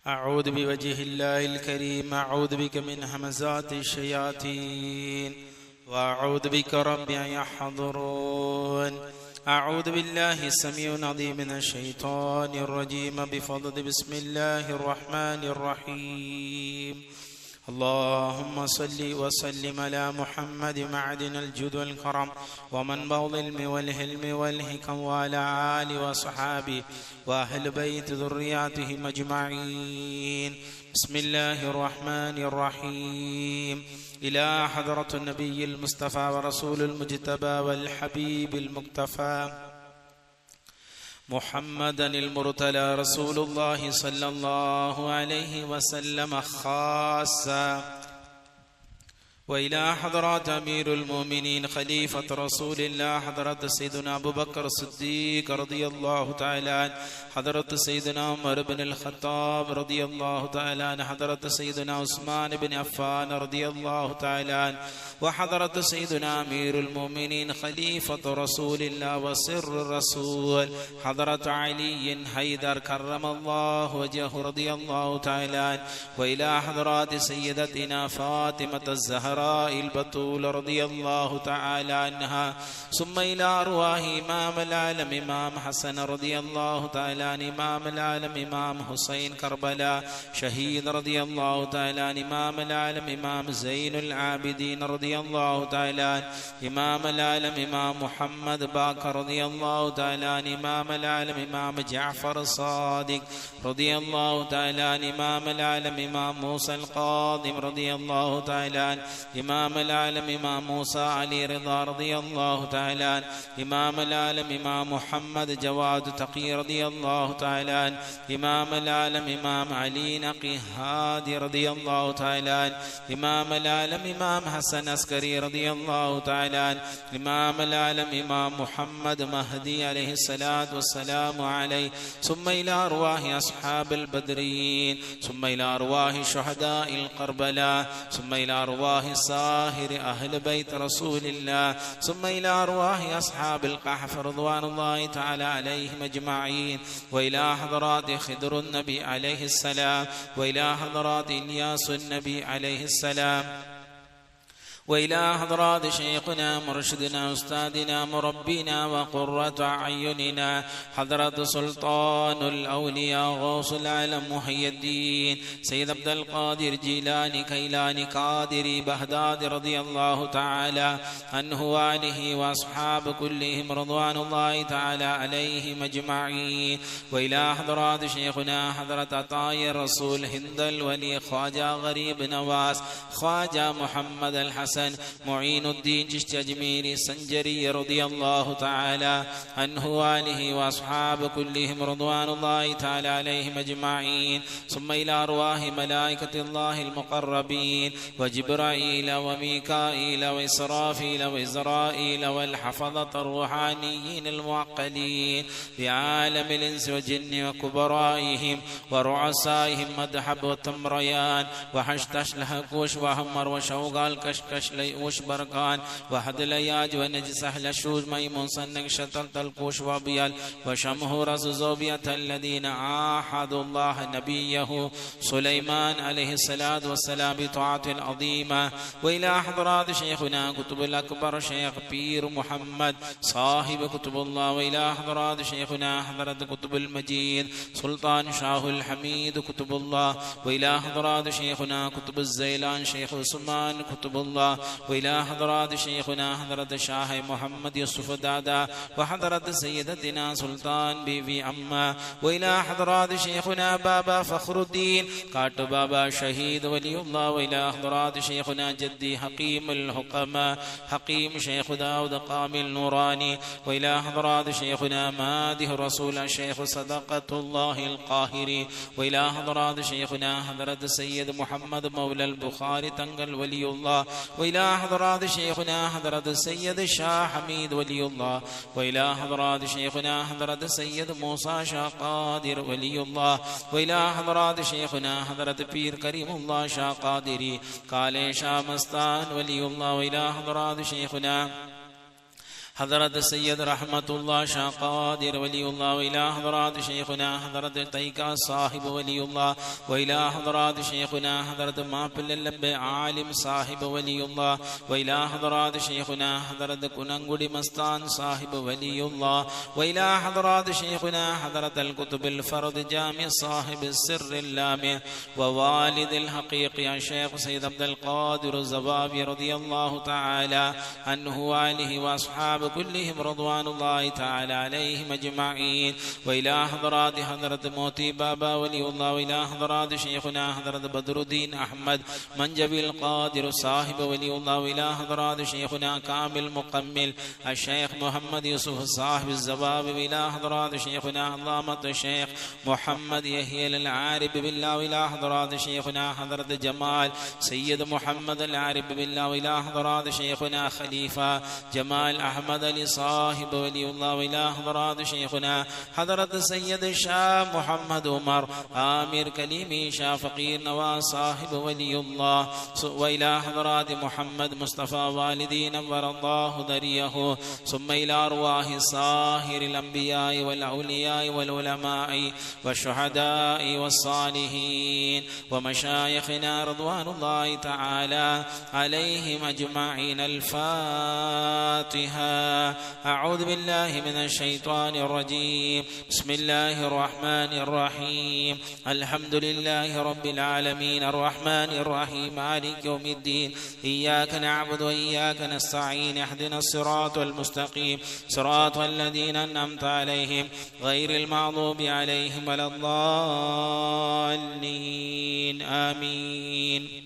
أعوذ بوجه الله الكريم أعوذ بك من همزات الشياطين وأعوذ بك رب أن يحضرون. أعوذ بالله السميع العليم من الشيطان الرجيم بفضل بسم الله الرحمن الرحيم. اللهم صل وسلم على محمد معدن الجود والكرم ومنبع العلم والحلم والحكم وعلى آله وصحابه وأهل بيت ذرياتهم أجمعين. بسم الله الرحمن الرحيم. إلى حضرة النبي المصطفى ورسول المجتبى والحبيب المكتفى محمدا المرتلى رسول الله صلى الله عليه وسلم خاصة، وإلى حضرات أمير المؤمنين خليفة رسول الله حضرة سيدنا أبو بكر الصديق رضي الله تعالى عنه، حضرة سيدنا عمر بن الخطاب رضي الله تعالى عنه، حضرة سيدنا عثمان بن عفان رضي الله تعالى عنه، وحضرة سيدنا أمير المؤمنين خليفة رسول الله وسر الرسول حضرة علي حيدر كرم الله وجهه رضي الله تعالى عنه، وإلى حضرات سيدتنا فاطمة الزهراء البتول رضي الله تعالى عنها، ثم إلى أرواح إمام العالم إمام حسن رضي الله تعالى عن إمام العالم إمام حسين كربلاء شهيد رضي الله تعالى عن إمام العالم إمام زين العابدين رضي الله تعالى عن إمام العالم إمام محمد باقر رضي الله تعالى عن إمام العالم إمام جعفر الصادق رضي الله تعالى عن إمام العالم إمام موسى القاضم رضي الله تعالى عن إمام العالم إمام موسى علي رضا رضي الله تعالى عن إمام العالم إمام محمد جواد تقي رضي الله تعالى عن إمام العالم إمام علي نقي هادي رضي الله تعالى عن إمام العالم إمام حسن عسكري رضي الله تعالى عن إمام العالم إمام محمد مهدي عليه الصلاة والسلام عليه، ثم إلى أرواح أصحاب البدرين، ثم إلى أرواح شهداء الكربلاء، ثم إلى أرواح ساهر أهل بيت رسول الله، ثم إلى أرواح أصحاب الكهف رضوان الله تعالى عليهم أجمعين، وإلى حضرات خضر النبي عليه السلام، وإلى حضرات إلياس النبي عليه السلام، وإلى حضرات شيخنا مرشدنا أستاذنا مربينا وقرة أعيننا حضرة سلطان الأولياء غوث العالم محي الدين سيد عبد القادر جيلاني كيلاني قادري بغداد رضي الله تعالى عنه وآله وأصحاب كلهم رضوان الله تعالى عليهم أجمعين، وإلى حضرات شيخنا حضرة عطايا الرسول هند الولي خواجة غريب نواس خواجة محمد الحسن معين الدين چشتی اجمیری سنجری رضی اللہ تعالی عنہ وآلہ واصحاب كلهم رضوان الله تعالى عليهم اجمعين، ثم إلى أرواح ملائكة الله المقربين وجبرائيل وميكائيل وإسرافيل وإزرائيل والحفظة الروحانيين المعقلين بعالم الإنس والجن وكبرائهم ورؤسائهم مدحب وتمريان وحشتش لهكوش وهمر وشوقال كشكش ليوش بركان وحد لياج ونجس أهل الشوز ميمون صنق شتل تلقوش وبيال وشمهور زوبية الذين عاهدوا الله نبيه سليمان عليه الصلاة والسلام بطاعة عظيمة، وإلى حضرات شيخنا كتب الأكبر شيخ بير محمد صاحب كتب الله، وإلى حضرات شيخنا حضرت كتب المجيد سلطان شاه الحميد كتب الله، وإلى حضرات شيخنا كتب الزيلان شيخ عثمان كتب الله، وإلى حضرات شيخنا حضرت شاه محمد يوسف دادا وحضرت سيدتنا سلطان بيبي أما، وإلى حضرات شيخنا بابا فخر الدين كات بابا شهيد ولي الله، وإلى حضرات شيخنا جدي حكيم الحكماء حكيم شيخ داود قام النوراني، وإلى حضرات شيخنا ماده رسول شيخ صدقة الله القاهري، وإلى حضرات شيخنا حضرت سيد محمد مولى البخاري تنقل ولي الله، وإلى حضرات شيخنا حضرت سيد شاه حميد ولي الله، وإلى حضرات شيخنا حضرت سيد موسى شاه قادر ولي الله، وإلى حضرات شيخنا حضرت پیر کریم الله شاه قادری کالے شاه مستان ولي الله، وإلى حضرات شيخنا حضرت سید رحمت اللہ شاہ قادر ولی اللہ وإلى حضرات شیخنا حضرت طیقہ صاحب ولی اللہ وإلى حضرات شیخنا حضرت ماپل اللب عالم صاحب ولی اللہ وإلى حضرات شیخنا حضرت کننگڑی مستان صاحب ولی اللہ وإلى حضرات شیخنا حضرت القطب الفرد جامع صاحب السر اللامع ووالد الحقیقی شیخ سید عبد القادر الزبابی رضی اللہ تعالی عنہ وآلہ واصحاب كلهم رضوان الله تعالى عليهم أجمعين وإلى حضرات حضرت موتی بابا ولي الله وإلى حضرات شيخنا حضرت بدر الدين أحمد منجبي القادر صاحب ولي الله وإلى حضرات شيخنا كامل مقمل الشيخ محمد يوسف صاحب الزباب وإلى حضرات شيخنا علامة الشيخ محمد يحيى العارف بالله وإلى حضرات شيخنا حضرت جمال سيد محمد العارف بالله وإلى حضرات شيخنا خليفة جمال أحمد علي صاحب ولي الله وإلى حضرات شيخنا حضرت سيد شاه محمد عمر آمير كليمي شاه فقير نواز صاحب ولي الله وإلى حضرات محمد مصطفى والدي نور الله دريه ثم إلى أرواح صاهر الأنبياء والأولياء والعلماء والشهداء والصالحين ومشايخنا رضوان الله تعالى عليهم أجمعين. الفاتحة. أعوذ بالله من الشيطان الرجيم. بسم الله الرحمن الرحيم. الحمد لله رب العالمين الرحمن الرحيم مالك يوم الدين إياك نعبد وإياك نستعين اهدنا الصراط المستقيم صراط الذين أنعمت عليهم غير المغضوب عليهم ولا الضالين آمين.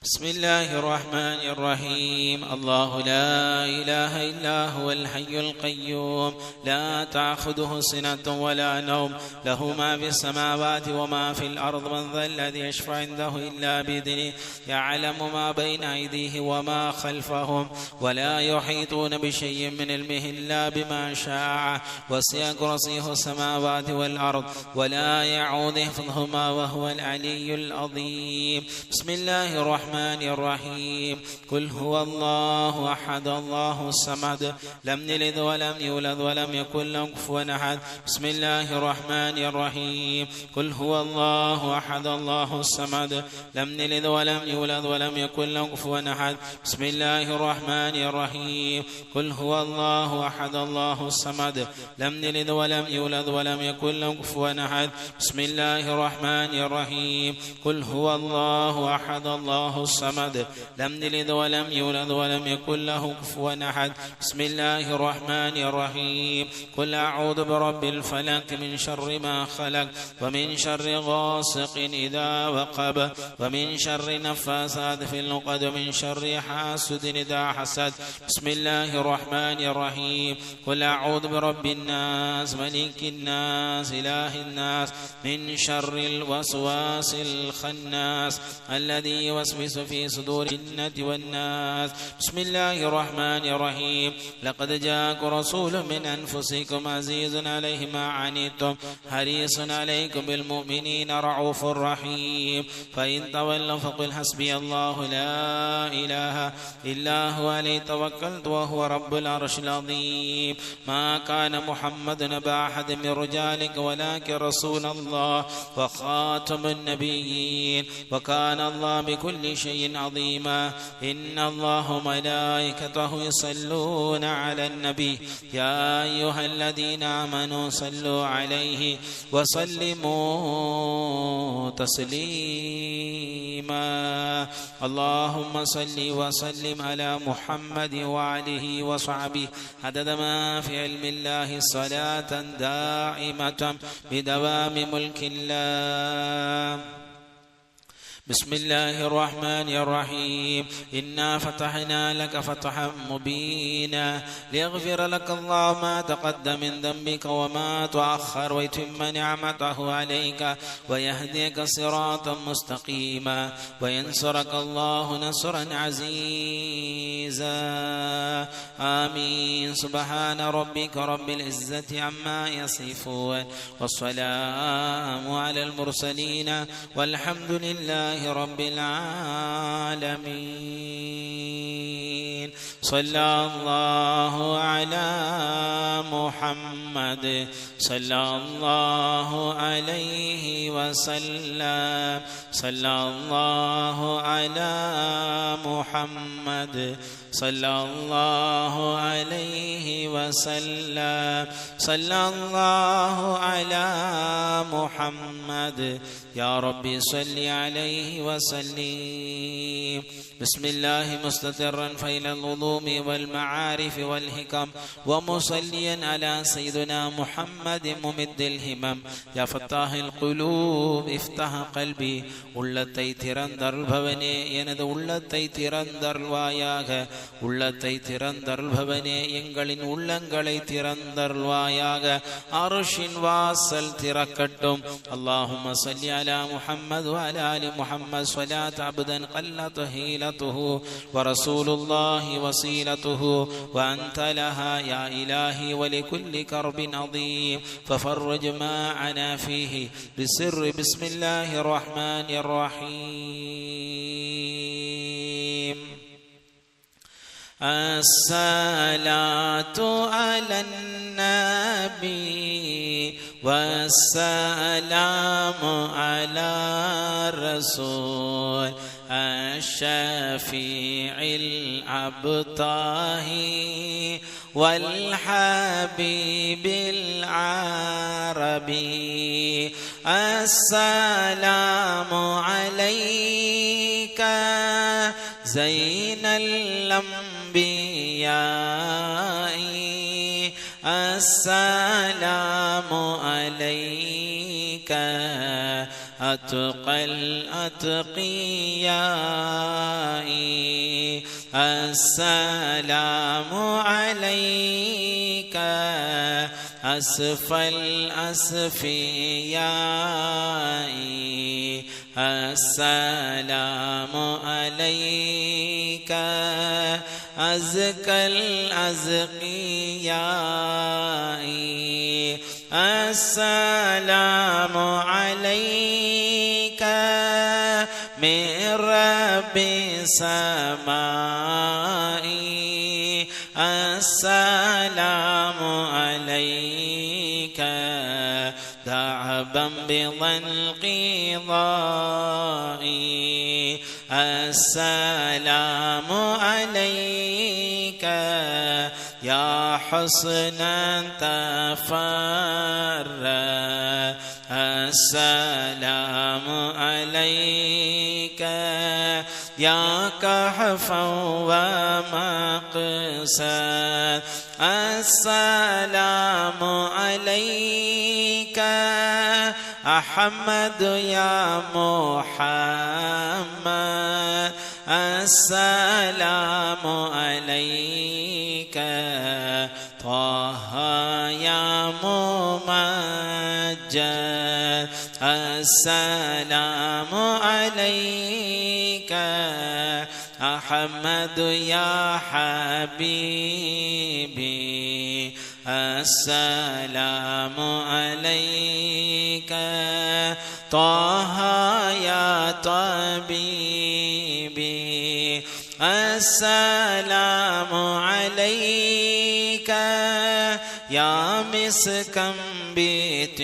بسم الله الرحمن الرحيم. الله لا إله إلا هو الحي القيوم لا تأخذه سنة ولا نوم له ما في السماوات وما في الأرض من ذا الذي يشفع عنده إلا بإذنه يعلم ما بين أيديه وما خلفهم ولا يحيطون بشيء من علمه إلا بما شاء وسع كرسيه السماوات والأرض ولا يعوده حفظهما وهو العلي العظيم. بسم الله الرحمن الرحيم. قل هو الله أحد الله الصمد لم يلد ولم يولد ولم يكن له كفوا أحد. بسم الله الرحمن الرحيم. قل هو الله أحد الله الصمد لم يلد ولم يولد ولم يكن له كفوا أحد. بسم الله الرحمن الرحيم. قل هو الله أحد الله الصمد لم يلد ولم يولد ولم يكن له كفوا أحد. بسم الله الرحمن الرحيم. قل هو الله أحد الله الصمد لم يلد ولم يولد ولم يكن له كفوا أحد. بسم الله الرحمن الرحيم. قل أعوذ برب الفلق من شر ما خلق ومن شر غاسق إذا وقب ومن شر النفاثات في العقد ومن شر حاسد إذا حسد. بسم الله الرحمن الرحيم. قل أعوذ برب الناس ملك الناس إله الناس من شر الوسواس الخناس الذي يوسوس في صدور الجنة والناس. بسم الله الرحمن الرحيم. لقد جاءكم رسول من أنفسكم عزيز عليه ما عنتم حريص عليكم بالمؤمنين رؤوف رحيم. فإن تولوا فقل حسبي الله لا إله إلا هو عليه توكلت وهو رب العرش العظيم. ما كان محمد نبا أحد من رجالك ولكن رسول الله وخاتم النبيين وكان الله بكل شيء عظيما. إن الله ملائكته يصلون على النبي يا أيها الذين آمنوا صلوا عليه وسلموا تسليما. اللهم صل وسلم على محمد وآله وصحبه عدد ما في علم الله صلاة دائمة بدوام ملك الله. بسم الله الرحمن الرحيم. إنا فتحنا لك فتحا مبينا ليغفر لك الله ما تقدم من ذنبك وما تأخر ويتم نعمته عليك ويهديك صراطا مستقيما وينصرك الله نصرا عزيزا. آمين. سبحان ربك رب العزة عما يصفون والسلام على المرسلين والحمد لله لله رب العالمين. صلى الله على محمد صلى الله عليه وسلم. صلى الله على محمد صلى الله عليه وسلم. صلى الله على محمد يا ربي صل عليه وسلم. بسم الله مستترا فإلى العلوم والمعارف والحكم ومصليا على سيدنا محمد ممد الهمم. يا فتاح القلوب افتح قلبي. உள்ளத்தை திறந்தருள்பவனே எனது உள்ளத்தை திறந்தருள்வாயாக. உள்ளத்தை திறந்தருள்பவனே எங்களின் உள்ளங்களை திறந்தருள்வாயாக. அர்ஷின் வாசல் திறக்கட்டும். اللهم صل على محمد وعلى آل محمد صلاة عبدا قلت هيلته ورسول الله وصيلته وأنت لها يا إلهي ولكل كرب عظيم ففرج ما عنا فيه بسر بسم الله الرحمن الرحيم. الصلاة على النبي والسلام على الرسول الشفيع الأبطاهي والحبيب العربي. السلام عليك زين الأنبياء. السلام عليك أتقى الأتقياء. السلام عليك أسفى الأسفياء. السلام عليك أزكى الأزكياء. السلام عليك من رب السماء. السلام عليك دعبا بضا القضاء. السلام عليك يا حسنا تفرد. السلام عليك يا كهفا ومقصد. السلام عليك أحمد يا محمد. السلام عليك طه يا ممجد. السلام عليك أحمد يا حبيبي. السلام عليك طه يا طبيبي. السلام عليك يا مسكا بطيبي.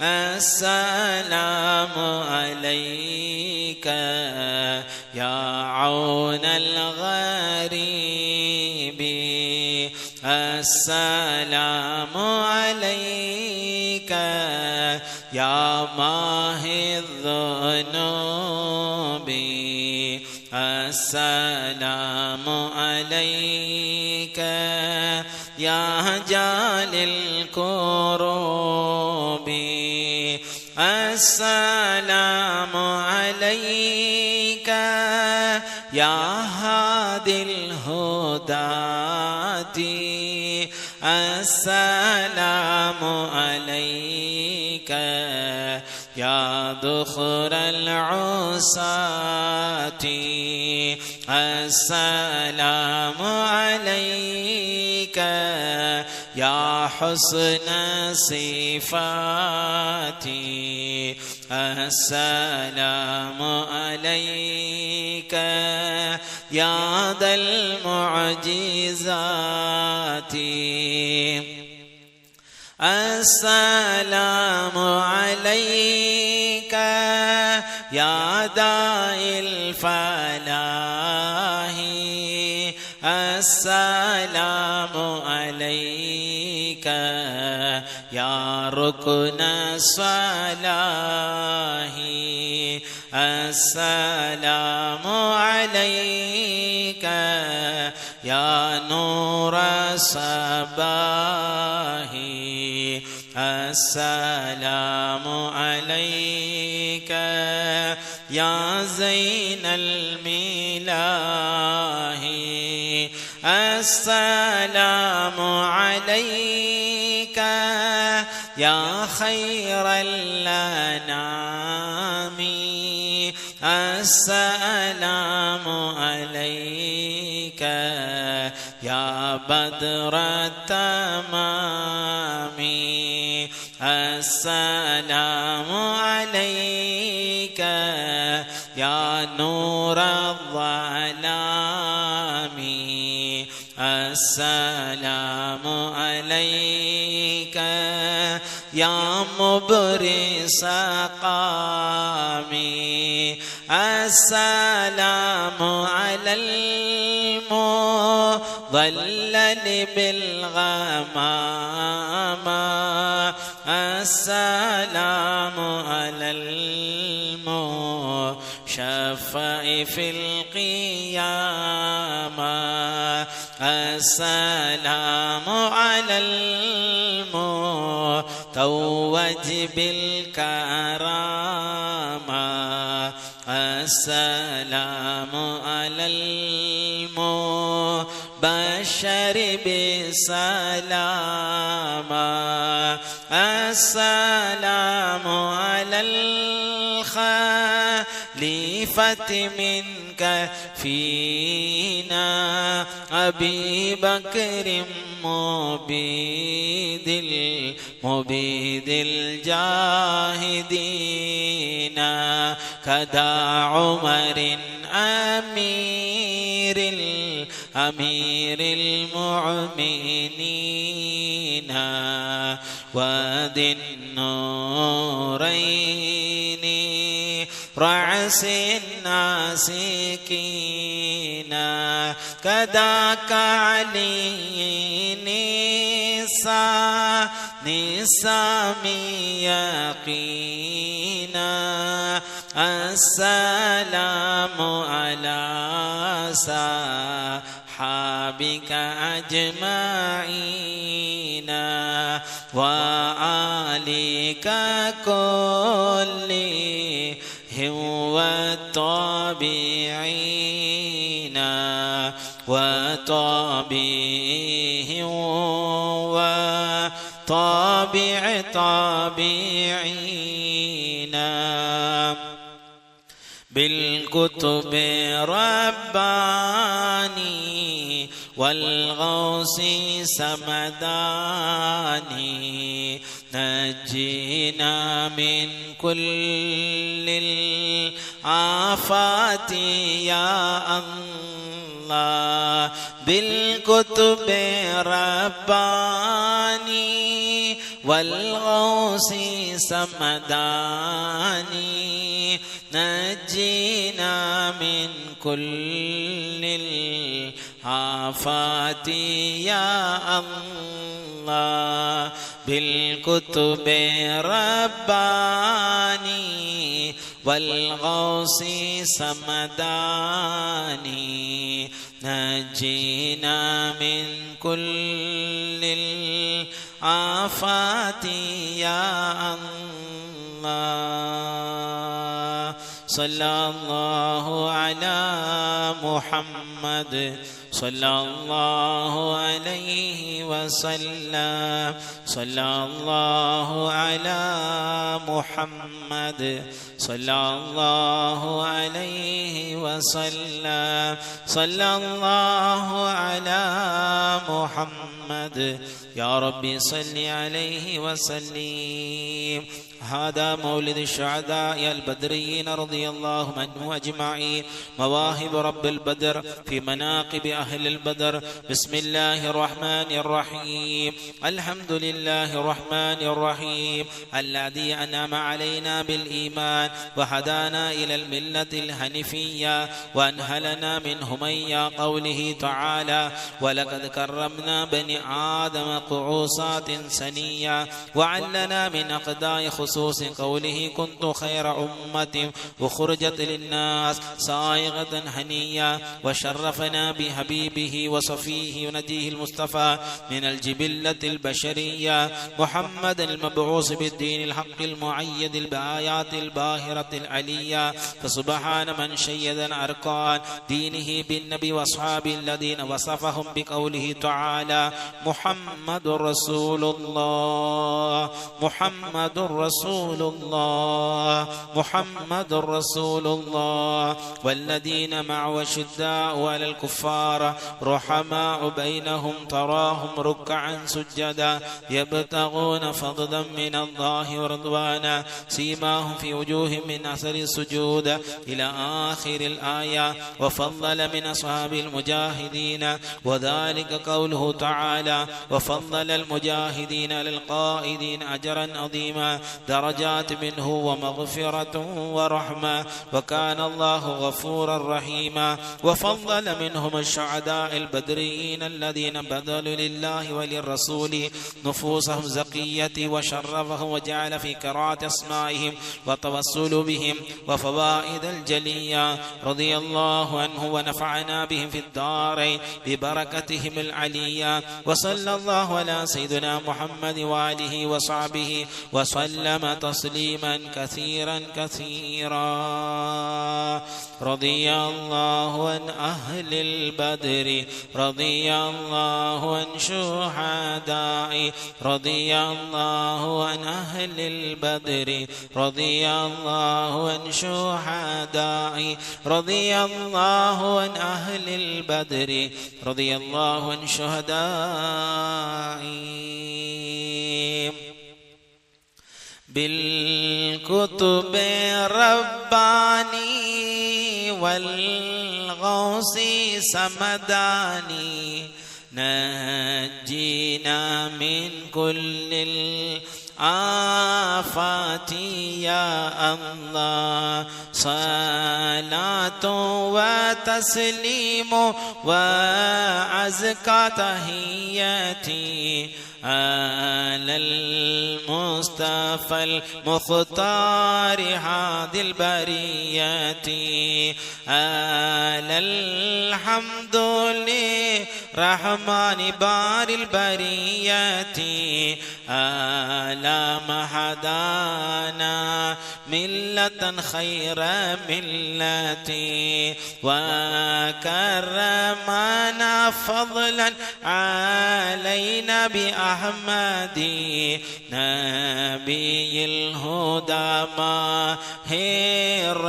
السلام عليك يا عون الغريب. السلام عليك يا ماهي الذنوب. السلام عليك يا جال الكروب. السلام عليك يا هادي الهداة. السلام عليك يا ذخر العصاة. السلام عليك يا حسن صفاتي السلام عليك يا ذا المعجزات السلام عليك يا داعي الفلاح السلام عليك يا ركن الصلاح السلام عليك يا نور الصباح السلام عليك يا زين الملاح السلام عليك يا خير الأنام السلام عليك يا بدر التمام السلام عليك يا نور الظلام السلام عليك يا مبرئ سقامي السلام على المضلل بالغمام السلام على المشفع في القيامة السلام على المتوج بالكرامة السلام على المبشر بالسلام السلام على الخليفة منك فينا أبي بكر مبيد الجاهدين كذا عمر أمير المؤمنين وذي النورين رأس الناسكين كذاك علي نسامي يقينا السلام على صحابك أجمعين وآلك كلهم والتابعين تابعين بالكتب رباني والغوث سمداني نجينا من كل الآفات يا الله بالكتب رباني والغوث سمداني نجينا من كل الآفات يا الله بالكتب رباني والغوث سمداني نجينا من كل الآفات يا الله صلى الله على محمد صلى الله عليه وسلم صلى الله على محمد صلى الله عليه وسلم صلى الله على محمد يا ربي صل عليه وسلم. هذا مولد الشهداء البدريين رضي الله عنهم أجمعين. مواهب رب البدر في مناقب أهل البدر. بسم الله الرحمن الرحيم. الحمد لله الرحمن الرحيم الذي أنعم علينا بالإيمان وهدانا إلى الملة الحنيفية وأنهلنا من همية قوله تعالى ولقد كرمنا بني آدم قعوصات سنية وعلنا من أقداء خصوص قوله كنت خير أمة أخرجت للناس صائغة هنية وشرفنا بحبيبه وصفيه ونجيه المصطفى من الجبلة البشرية محمد المبعوث بالدين الحق المؤيد البآيات الباهرة العلية. فسبحان من شيد أركان دينه بالنبي وأصحابه الذين وصفهم بقوله تعالى محمد رسول الله محمد رسول الله محمد رسول الله والذين معه شداء على الكفار رحماء بينهم تراهم ركعا سجدا يبتغون فضلا من الله ورضوانا سيماهم في وجوههم من أثر السجود إلى آخر الآية. وفضل من أصحاب المجاهدين وذلك قوله تعالى وفضل المجاهدين للقائدين أجرا عظيما درجات منه ومغفرة ورحمة وكان الله غفورا رحيما. وفضل منهم الشهداء البدريين الذين بذلوا لله وللرسول نفوسهم زكية وشرفهم وجعل في قراءة أسمائهم وتوسل بهم وفوائد الجلية رضي الله عنه ونفعنا بهم في الدارين ببركتهم العلية. وصلى الله على سيدنا محمد وآله وصحبه وسلم تسليما كثيرا كثيرا. رضي الله عن أهل البدر رضي الله عن شهداء رضي الله عن أهل البدر رضي الله عن شهداء رضي الله عن أهل البدر رضي الله عن شهداء. بالكتب رباني والغوث سمداني نجينا من كل الآفات يا الله. صلاة وتسليم وأزكى تحياتي على المصطفى المختار هادي البريات على الحمد للرحمن بار البريات على ما هدانا ملة خير ملتي وكرمنا فضلا علينا بأحمدي نبي الهدى ماهر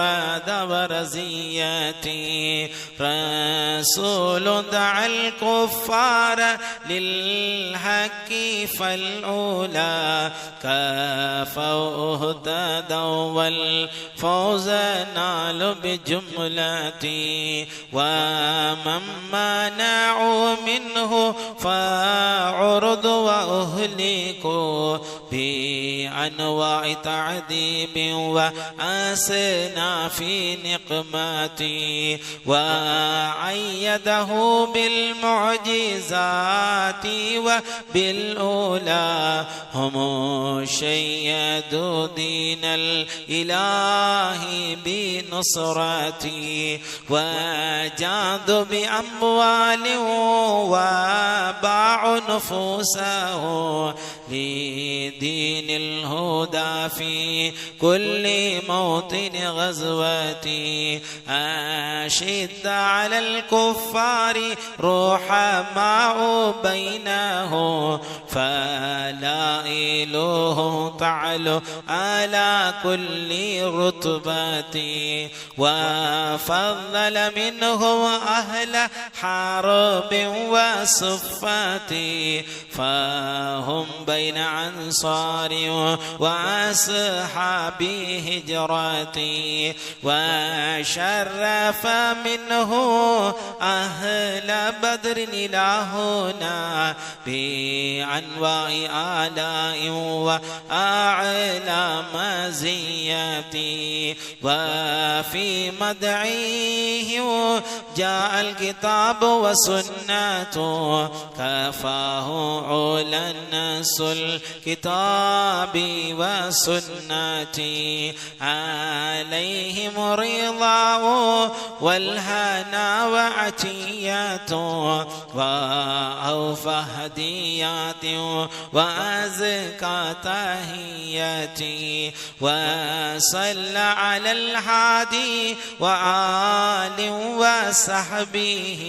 ورزيتي رسول دعا الكفار للحق فالأولى كافوا اهتدوا والفوز نالوا بجملتي ومن منعوا منه فعرض وأهلكوا بأنواع تعذيب وأصناف نقمتي وأيده بالمعجزات وبالأولى هم شيدوا دين الإله بنصرتي وجادوا بأموال وباعوا نفوسه لدين الهدى في كل موطن غزوتي أشد على الكفار رحماء بينه فلائله تعلو على كل رتبتي وفضل منه أهل حرب وصفاتي فهم بين أنصار وأصحاب هجرتي وشرف منه أهل بدر إلهنا بأنواع آلاء وأعلى مزياتي وفي مدعيه جاء الكتاب والسنة كفاه علا الناس الكتاب والسنة عليهم رضاه والهنا وعتيات وأوفى هديات وأزكى تحياتي وصلى على الهادي وآل وصحبه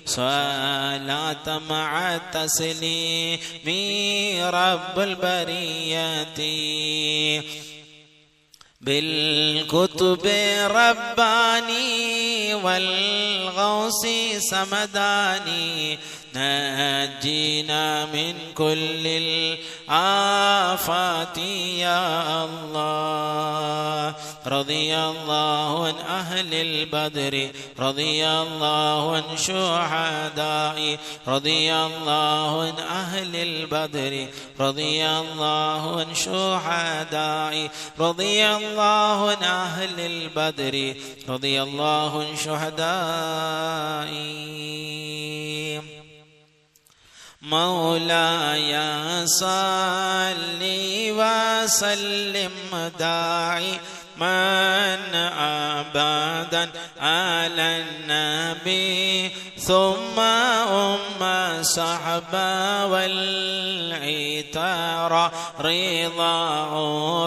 صلاة مع التسليم رب البريات بالكتب رباني والغوث سمداني نجينا من كل الآفات يا الله. رضي الله عن أهل البدر رضي الله عن شهداء رضي الله عن أهل البدر رضي الله عن شهداء رضي الله عن أهل البدر رضي الله عن شهداء. مولاي صل وسلم داعي من أبدا على النبي ثم صحبا والعتار رضا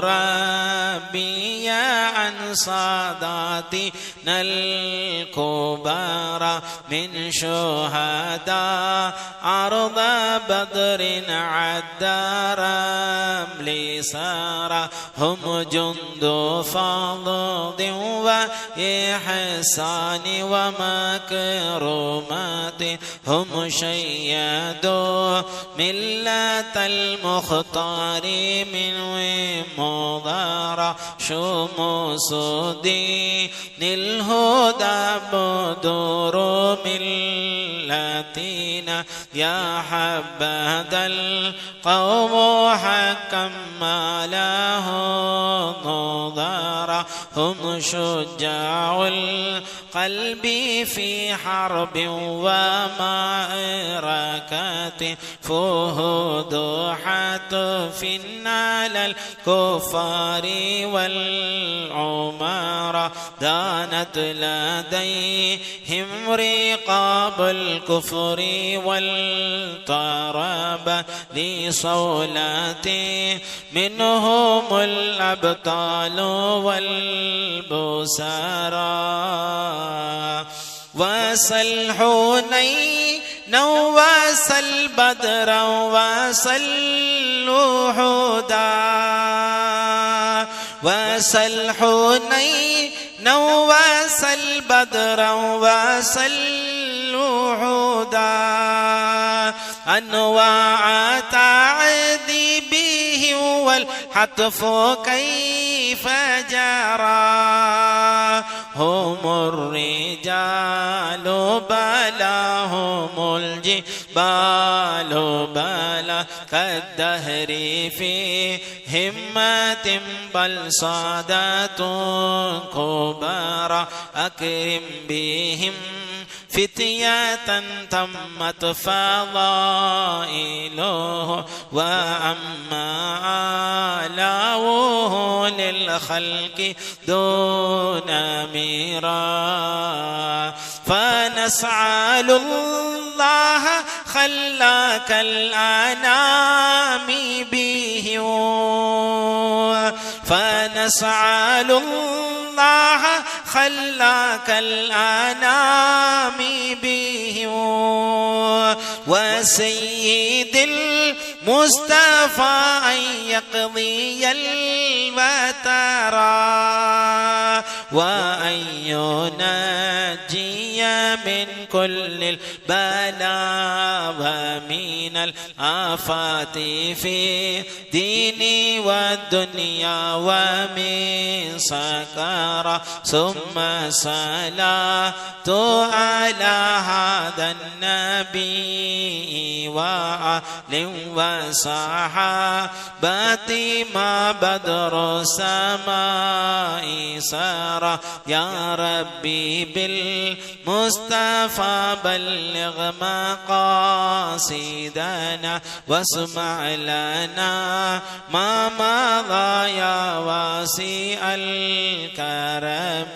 ربي عن صاداتنا الكبار من شهداء أرض بدر عد رمل سارة هم جند فضل وإحسان ومكرمات هم شيدوا ملة المختار من مضار شموس دين الهدى بدر ملتنا يا حبذا القوم حكا ما له نظارا هم شجاع القلب في حرب ومعركة فهدوحات في على الكفار والعمارة دانت لديهم رقاب الكفر والطرب لصولات منهم الأبطال والبسارى وصل حنين وصل بدرا وصل أحدا وصل حنين وصل بدرا وصل أحدا أنواع تعذيبه والحتف كيف جرى هم الرجال بلا هم الجبال بلا كالدهر في همة بل صادات كبارى أكرم بهم فتية تمت فضائله وأما آلاؤه للخلق دون ميرا فنسأل الله خلاك الأنام به فنسأل الله خلاك الأنام به وسيد المصطفى أن يقضي الوتر وأن ينجي من كل البلاء ومن الآفات في ديني والدنيا ومن سكر ثم صلاة على هذا النبي وآل وصحابة ما بدر السماء سار يا ربي بالمصطفى بلغ مقاصدنا واسمع لنا ما مضى يا واسع الكرم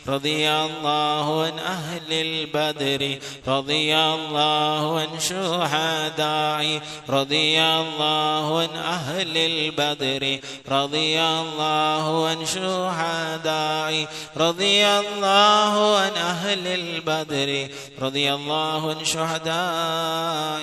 رضي الله عن أهل البدر رضي الله عن شهداء رضي الله عن أهل البدر رضي الله عن شهداء رضي الله عن أهل البدر رضي الله عن شهداء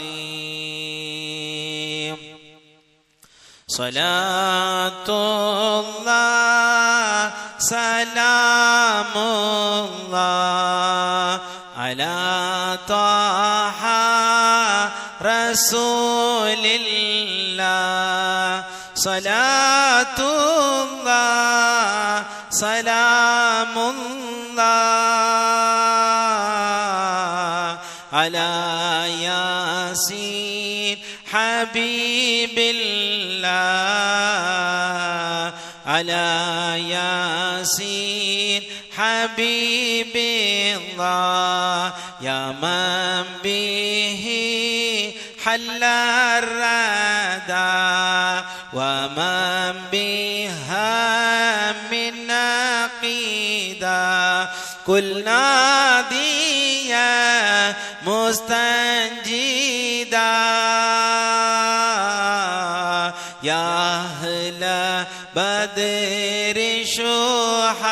صلاة الله سلام الله على طه رسول الله صلاة الله سلام الله على ياسين حبيب الله على ياسين حبيب الله يا من به حل الردى ومن بها من عقيدة كل ناديا مستنجدا يا أهل بدر شهداء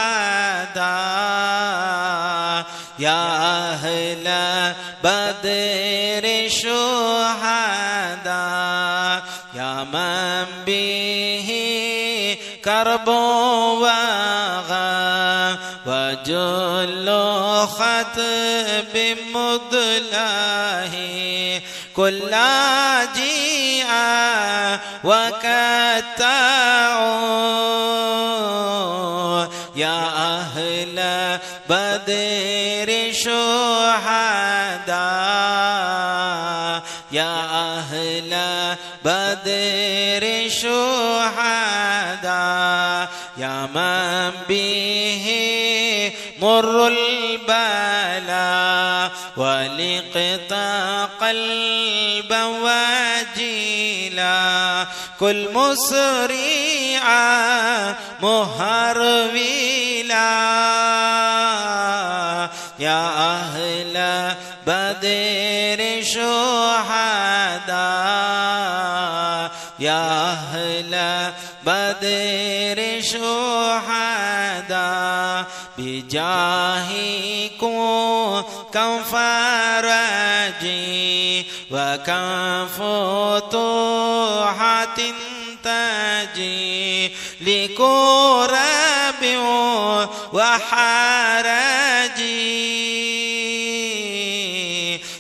يا أهل بدر شهداء يا من به كرب وغى وجل خطب مدلاه كل جيء وكتعوا يا أهل بدر شهداء يا أهل بدر شهداء يا من به مر البلاء ولقطع قلبا وجيلا كل مسرعا مهرولا يا أهل بدر شهداء يا أهل بدر شهداء بجاهكم كم فرجي وكم فتوحات تجي لكرب وحرجي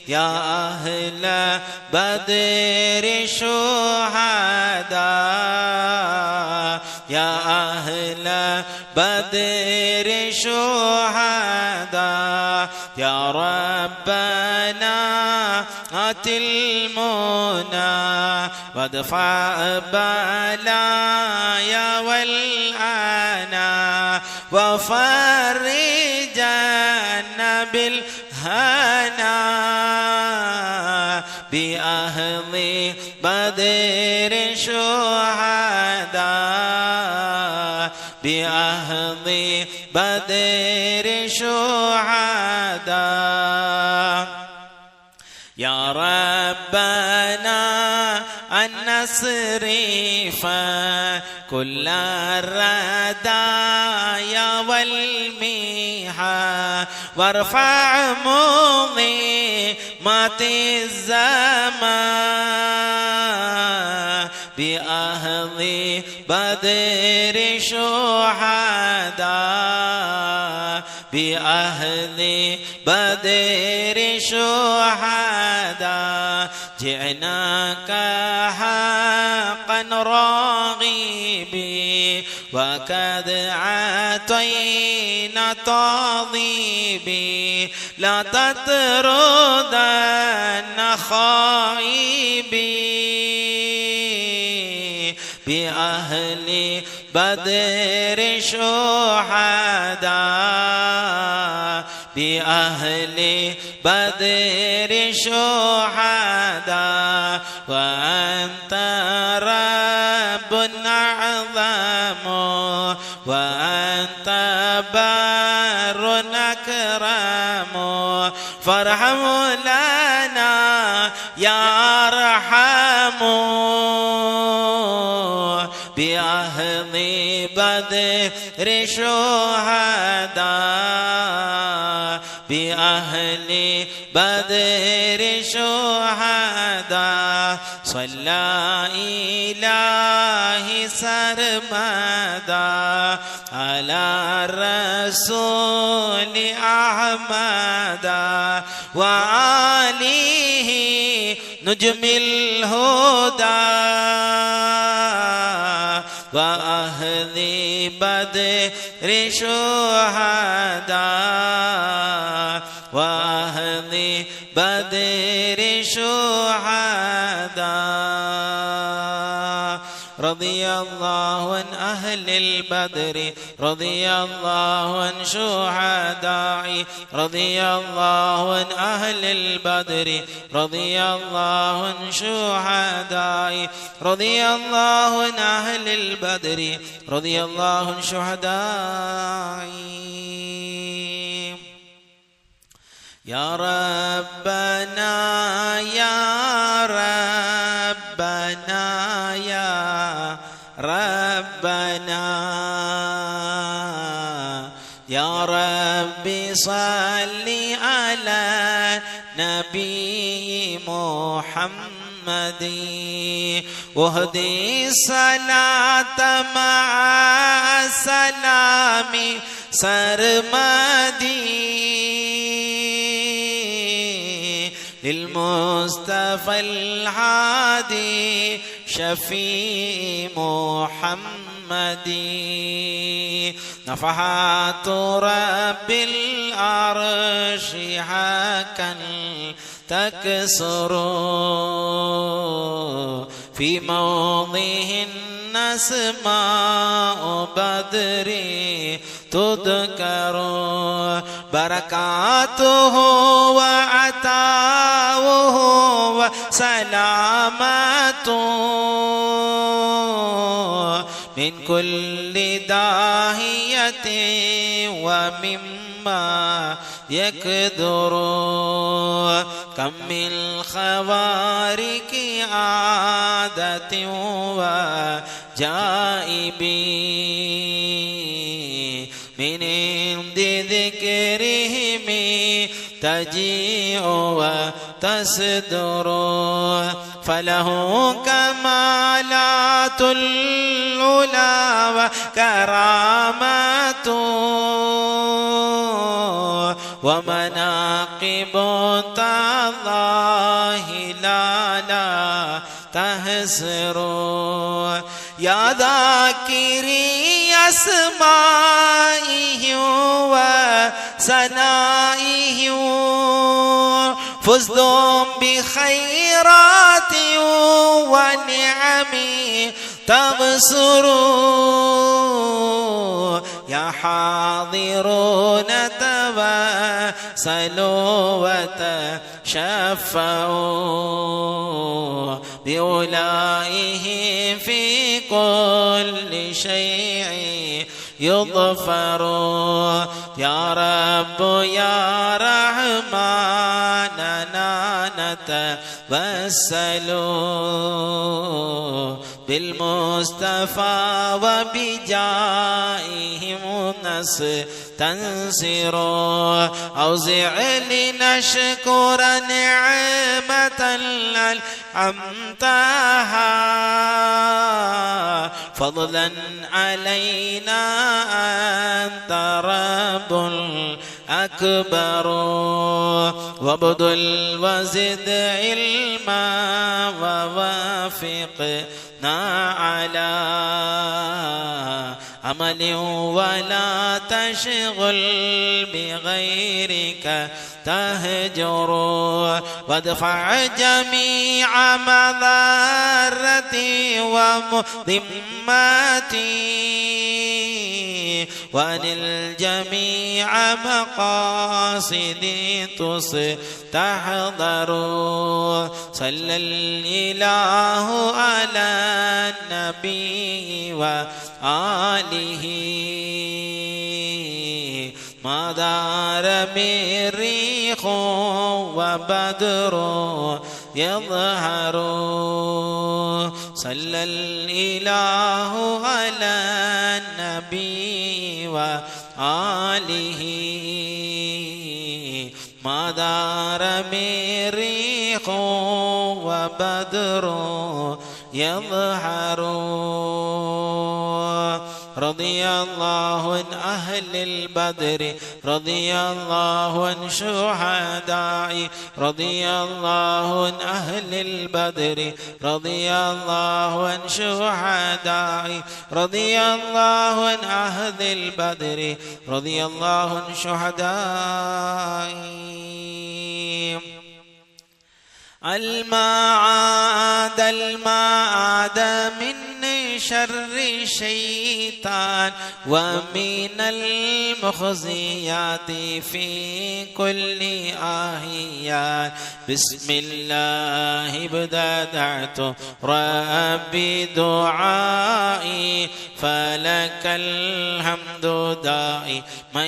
يا أهل بدر شهداء يا أهل بدر شهداء يا ربنا آت المنى وادفع بلايا والأنا وفرجنا بالهنا بأهل بدر شهداء بأهل بدر شهداء يا ربنا أن نصرف كل الردايا والميحة وارفع مظلمات الزمان بأهل بدر شهداء بأهل بدر شهداء جئناك حقا راغبين وقد عطينا طالبين لا تطردن خائبين بأهل بدر شهداء بأهل بدر شهداء وأنت رب أعظم وأنت بار أكرم فارحم لنا يا أرحم بأهل بدر شهداء بأهل بدر شهداء صلى إلهي سرمدا على الرسول أحمد وآله نجم الهدى وأهل بدر شهداء وأهل بدر شهداء رضي الله عن أهل البدر رضي الله عن شهداء رضي الله عن أهل البدر رضي الله عن شهداء رضي الله عن أهل البدر رضي الله عن شهداء يا ربنا يا ربنا يا ربنا يا ربي صل على نبي محمد واهدي الصلاة مع السلام سرمدي للمصطفى الهادي شفيع محمد نفحات رب العرش حقا تكسر في موضع أسماء بدر تذكر بركاته وعطاؤه وسلامته من كل داهية ومما يقدر كم من خوارق عادة وجائب من عند ذكرهم تجيء وتصدر فله كمالات العلا وكرامات ومناقب الله لا تحصر يا ذاكري أسمائه وثنائه فزتم بخيرات ونعم تبصروا يا حاضرون توسلوا وتشفعوا بأولئهم في كل شيء يظفر يا رب يا رحمن نتوسل بالمصطفى وبجائهم نستنصر أوزع لنشكر نعمة أنعمتها فضلا علينا أنت رب أكبر وابذل وزد علما ووافقنا على عمل ولا تشغل بغيرك تهجر وادفع جميع مضرتي ومذمتي وانل جميع مقاصدي تحضر صلى الإله على النبي وآله ما دار من ريح وبدر يظهر صلى الإله على النبي وآله ما دار من ريح وبدر يظهر رضي الله عن أهل البدر رضي الله عن شهداء رضي الله عن أهل البدر رضي الله عن شهداء رضي الله عن أهل البدر رضي الله عن شهداء المعاد من شر الشيطان ومن المخزيات في كل آهيان بسم الله بدأت ربي دعائي فلك الحمد دائما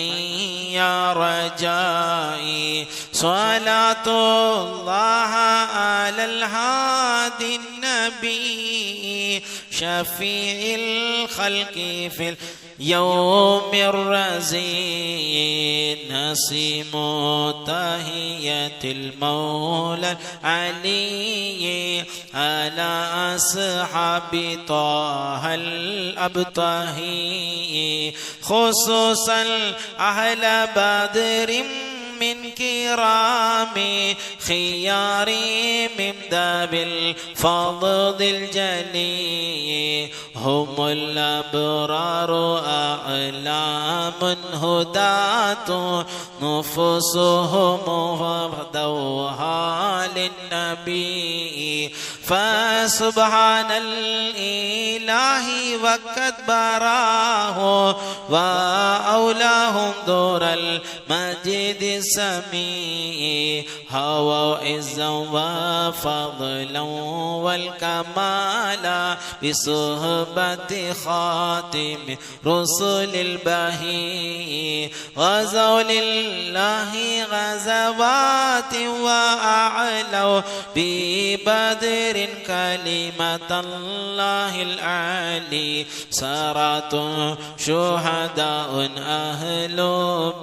يا رجائي صلاة الله على الهادي النبي شفيع الخلق في اليوم الرزين نسيم تحية المولى العلي على أصحاب طه الأبطهي خصوصا أهل بدر من كرام خيار من داب الفضل الجلي هم الأبرار أعلام هداة نفوسهم فدوها للنبي فسبحان الإله وقد براه وأولاهم دور المجد السميع هوى عزا وفضلا والكمال بصحبة خاتم رسل البهي غزوا لله غزوات وأعلوا ببدر كلمة الله العلي سارات شهداء أهل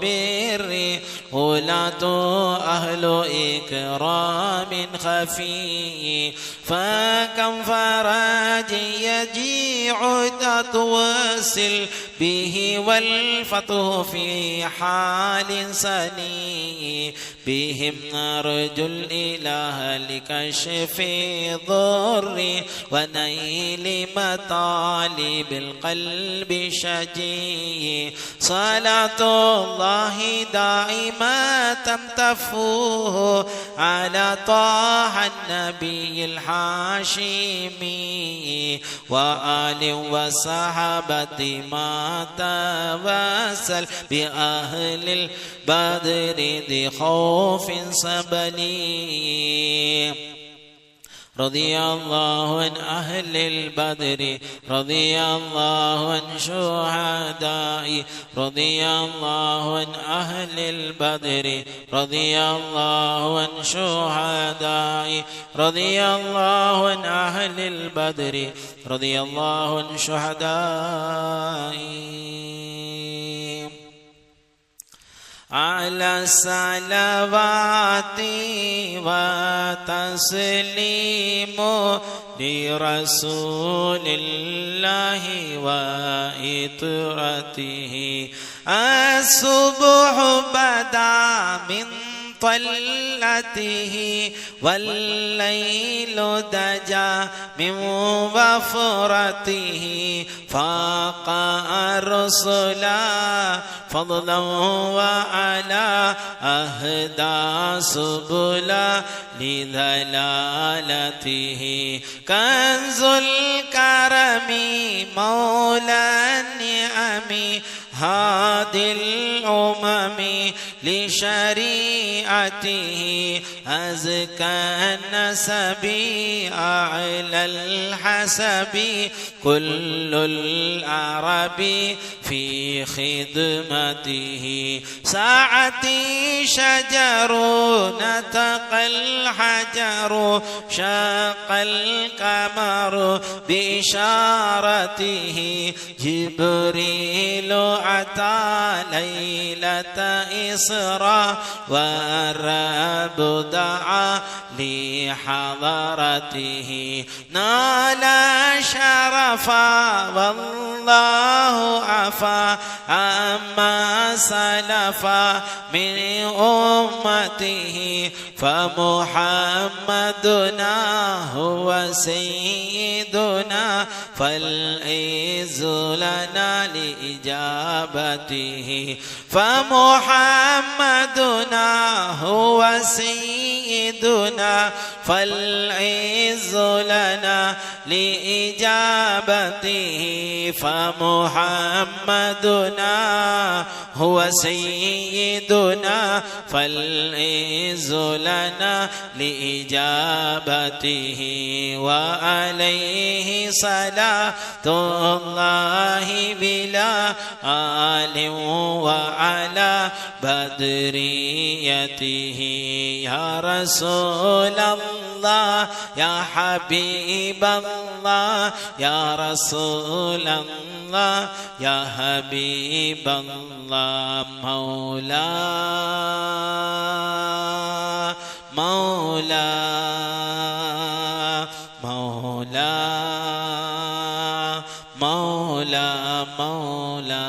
بر ولاة أهل إكرام خفي فكم فرج يجيع تتوسل به والفتح في حال سني بهم نرجو الإله لكشف ضر ونيل مطالب القلب شجي صلاة الله دائمة تفوه على طه النبي الحاشمي وآل وصحابة ما توسل بأهل البدر ذي خوف سبلي رضي الله عن أهل البدر رضي الله عن شهداء رضي الله عن أهل البدر رضي الله عن شهداء رضي الله عن أهل البدر رضي الله عن شهداء على الصلوات وتسليم لرسول الله وإطرته الصبح بدا من طلته والليل دجا من وفرته فاق الرسلا فضلا وعلى أهدى سبلا لذلالته كنز الكرم مولى النعم هادي الأمم لشريعته أزكى النسب أعلى الحسب كل العرب في خدمته ساعتي شجر نتقى الحجر شاق القمر بإشارته جبريل أتى ليلة إسراء والرب دعا لحضرته نال شرفا والله عفا عما سلفا من أمته فمحمدنا هو سيدنا فالعز لنا لإجابته فمحمدنا هو سيدنا فالعز لنا لإجابته فمحمدنا هو سيدنا فالعز لنا لإجابته وعليه صلاة الله بلا آل وعلى بدريته يا رسول الله يا حبيب الله يا رسول الله يا حبيب الله مولا مولا مولا مولا مولا.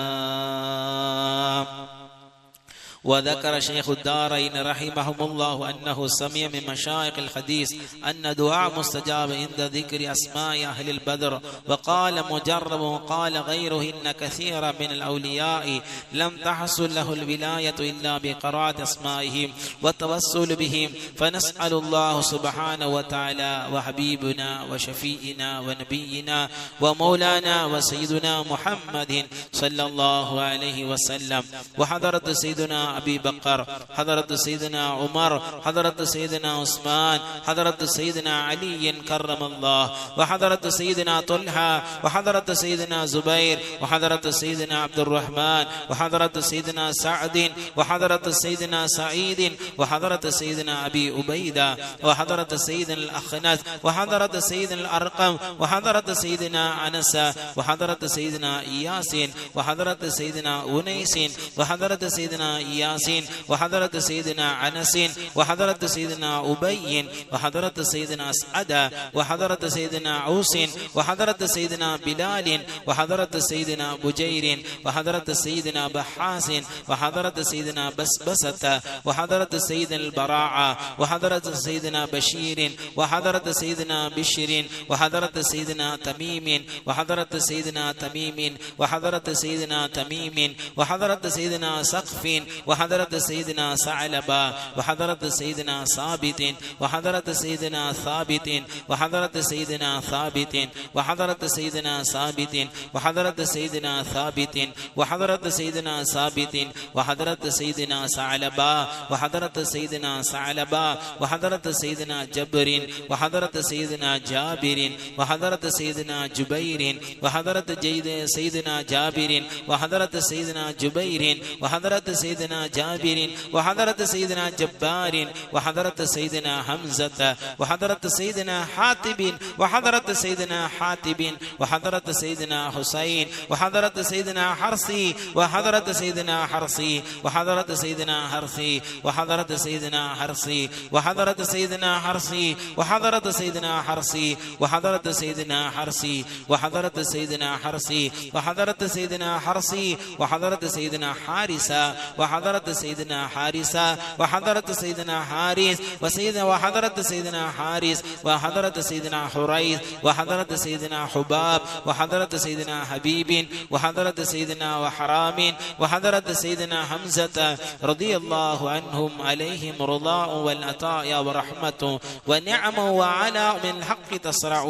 وذكر شيخ الدارين رحمهم الله أنه سمع من مشايخ الحديث أن دعاء مستجاب عند ذكر أسماء أهل البدر وقال مجرب وقال غيره إن كثيرا من الأولياء لم تحصل له الولاية إلا بقراءة أسمائهم والتوسل بهم فنسأل الله سبحانه وتعالى وحبيبنا وشفيئنا ونبينا ومولانا وسيدنا محمد صلى الله عليه وسلم وحضرة سيدنا أبي بكر حضرة سيدنا عمر حضرة سيدنا عثمان حضرة سيدنا علي كرم الله وحضرة سيدنا طلحة وحضرة سيدنا زبير وحضرة سيدنا عبد الرحمن وحضرة سيدنا سعد وحضرة سيدنا سعيد وحضرة سيدنا أبي عبيدة وحضرة سيدنا الأخنث وحضرة سيدنا الأرقم وحضرة سيدنا أنس وحضرة سيدنا إياس وحضرة سيدنا أنيس وحضرة سيدنا ياسين وحضرة سيدنا أنس وحضرة سيدنا أبي وحضرة سيدنا أسعد وحضرة سيدنا عوس وحضرة سيدنا بلال وحضرة سيدنا بجير وحضرة سيدنا بحاس وحضرة سيدنا بسبسة وحضرة سيدنا البراعة وحضرة سيدنا بشير وحضرة سيدنا بشر وحضرة سيدنا تميم وحضرة سيدنا تميم وحضرة سيدنا تميم وحضرة سيدنا سقف وحضرت سيدنا ثعلبة وحضرت سيدنا ثابت وحضرت سيدنا ثابت وحضرت سيدنا ثابت وحضرت سيدنا ثابت وحضرت سيدنا ثابت وحضرت سيدنا ثابت وحضرت سيدنا ثعلبة وحضرت سيدنا ثعلبة وحضرت سيدنا جبر وحضرت سيدنا جابر وحضرت سيدنا جبير وحضرت سيدنا جابر وحضرت سيدنا جبير وحضرت سيدنا جابر وحضرت سيدنا جبار وحضرت سيدنا حمزة وحضرت سيدنا حاتب وحضرت سيدنا حاتب وحضرت سيدنا حسين وحضرت سيدنا حرسي وحضرت سيدنا حرسي وحضرت سيدنا حرسي وحضرت سيدنا حرسي وحضرت سيدنا حرسي وحضرت سيدنا حرسي وحضرت سيدنا حرسي وحضرت سيدنا حرسي وحضرت سيدنا حرسي وحضرت سيدنا حارسة وحضرت سيدنا حارسة وحضرت سيدنا حارس وحضرت سيدنا حارس وحضرت سيدنا حريث وحضرت سيدنا حباب وحضرت سيدنا حبيب وحضرت سيدنا وحرام وحضرت سيدنا حمزة رضي الله عنهم عليهم رضاء والعطاء ورحمة ونعم وعلاء من الحق تسرع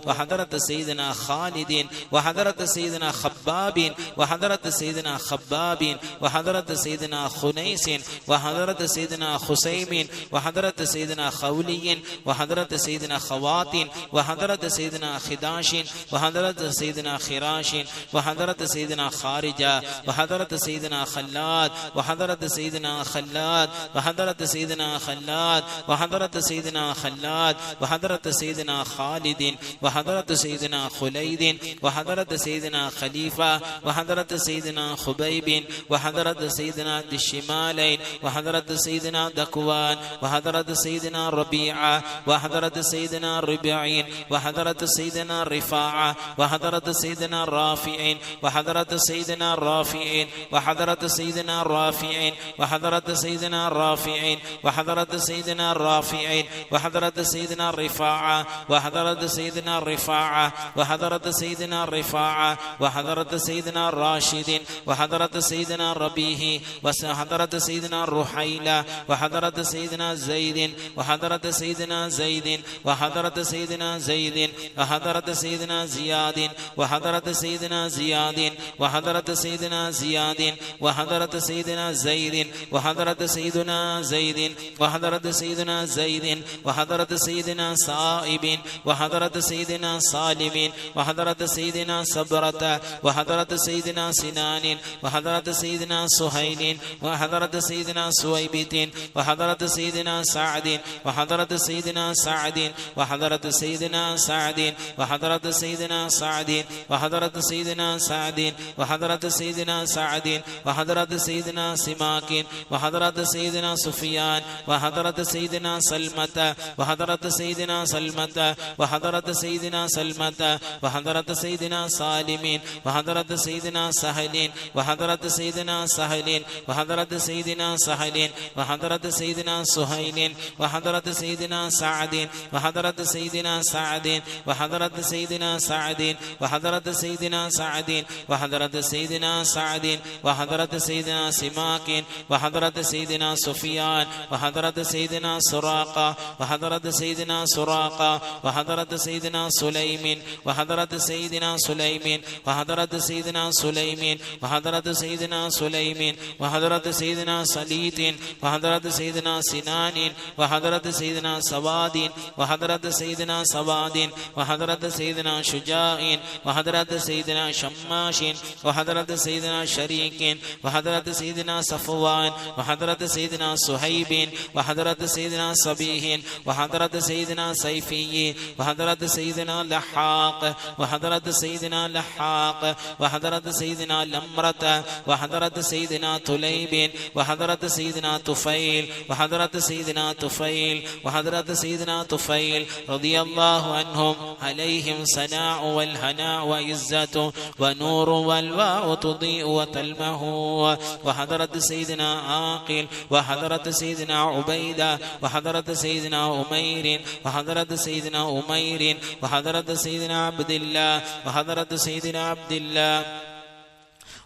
وحضرت سيدنا خالد وحضرت سيدنا خباب وحضرت سيدنا خباب وحضرت سيدنا خنيس وحضرت سيدنا خسيم وحضرت سيدنا خولي وحضرت سيدنا خوات وحضرت سيدنا خداش وحضرت سيدنا خراش وحضرت سيدنا خارجة وحضرت سيدنا خلاد وحضرت سيدنا خلاد وحضرت سيدنا خلاد وحضرت سيدنا خلاد وحضرت سيدنا خالد وحضرت سيدنا خليد وحضرت سيدنا خليفة وحضرت سيدنا خبيب وحضرت سيدنا الشمالين وحضرت سيدنا دكوان وحضرت سيدنا ربيعة وحضرت سيدنا ربيعين وحضرت سيدنا رفاعة وحضرت سيدنا رافعين وحضرت سيدنا رافعين وحضرت سيدنا رافعين وحضرت سيدنا رافعين وحضرت سيدنا رافعين وحضرت سيدنا رفاعة وحضرت سيدنا رفاعة وحضرت سيدنا رفاعة وحضرت سيدنا راشد وحضرت سيدنا ربيه وحضرت سيدنا رحيلة وحضرت سيدنا زيد وحضرت سيدنا زيد وحضرت سيدنا زيد وحضرت سيدنا زياد وحضرت سيدنا زياد وحضرت سيدنا زياد وحضرت سيدنا زيد وحضرت سيدنا زيد وحضرت سيدنا زيد وحضرت سيدنا صائب وحضرت سيدنا صالم وحضرت سيدنا صبرة وحضرت سيدنا سنان وحضرت سيدنا سهيل وحضرت سيدنا سويبت وحضرت سيدنا سعد وحضرت سيدنا سعد وحضرت سيدنا سعد وحضرت سيدنا سعد وحضرت سيدنا سعد وحضرت سيدنا سعد وحضرت سيدنا سماك وحضرت سيدنا سفيان وحضرت سيدنا سلمة وحضرت سيدنا سلمة وحضرت سيدنا سلمة وحضرت سيدنا سالم وحضرت سيدنا سهل وحضرت سيدنا سهل وحضرت سيدنا سهل وحضرت سيدنا سهيل وحضرت سيدنا سعد وحضرت سيدنا سعد وحضرت سيدنا سعد وحضرت سيدنا سعد وحضرت سيدنا سعد وحضرت سيدنا سماك وحضرت سيدنا سفيان وحضرت سيدنا سراقة وحضرت سيدنا سراقة وحضرت سيدنا سليم وحضرت سيدنا سليم وحضرت سيدنا سليم وحضرت سيدنا سليم وحضرت سيدنا سليط وحضرت سيدنا سنان وحضرت سيدنا سواد وحضرت سيدنا سواد وحضرت سيدنا شجاع وحضرت سيدنا شماش وحضرت سيدنا شريك وحضرت سيدنا صفوان وحضرت سيدنا صهيب وحضرت سيدنا صبيح وحضرت سيدنا سيفي وحضرت سيدنا لحاق وحضرت سيدنا لحاق وحضرت سيدنا لمرة وحضرت سيدنا طليب وحضرت سيدنا طفيل وحضرت سيدنا طفيل وحضرت سيدنا طفيل رضي الله عنهم عليهم سناء والهناء وعزة ونور والواء تضيء وتلمه وحضرت سيدنا عاقل وحضرت سيدنا عبيدة وحضرت سيدنا أمير وحضرت سيدنا أمير وحضرت سيدنا عبد الله وحضرت سيدنا عبد الله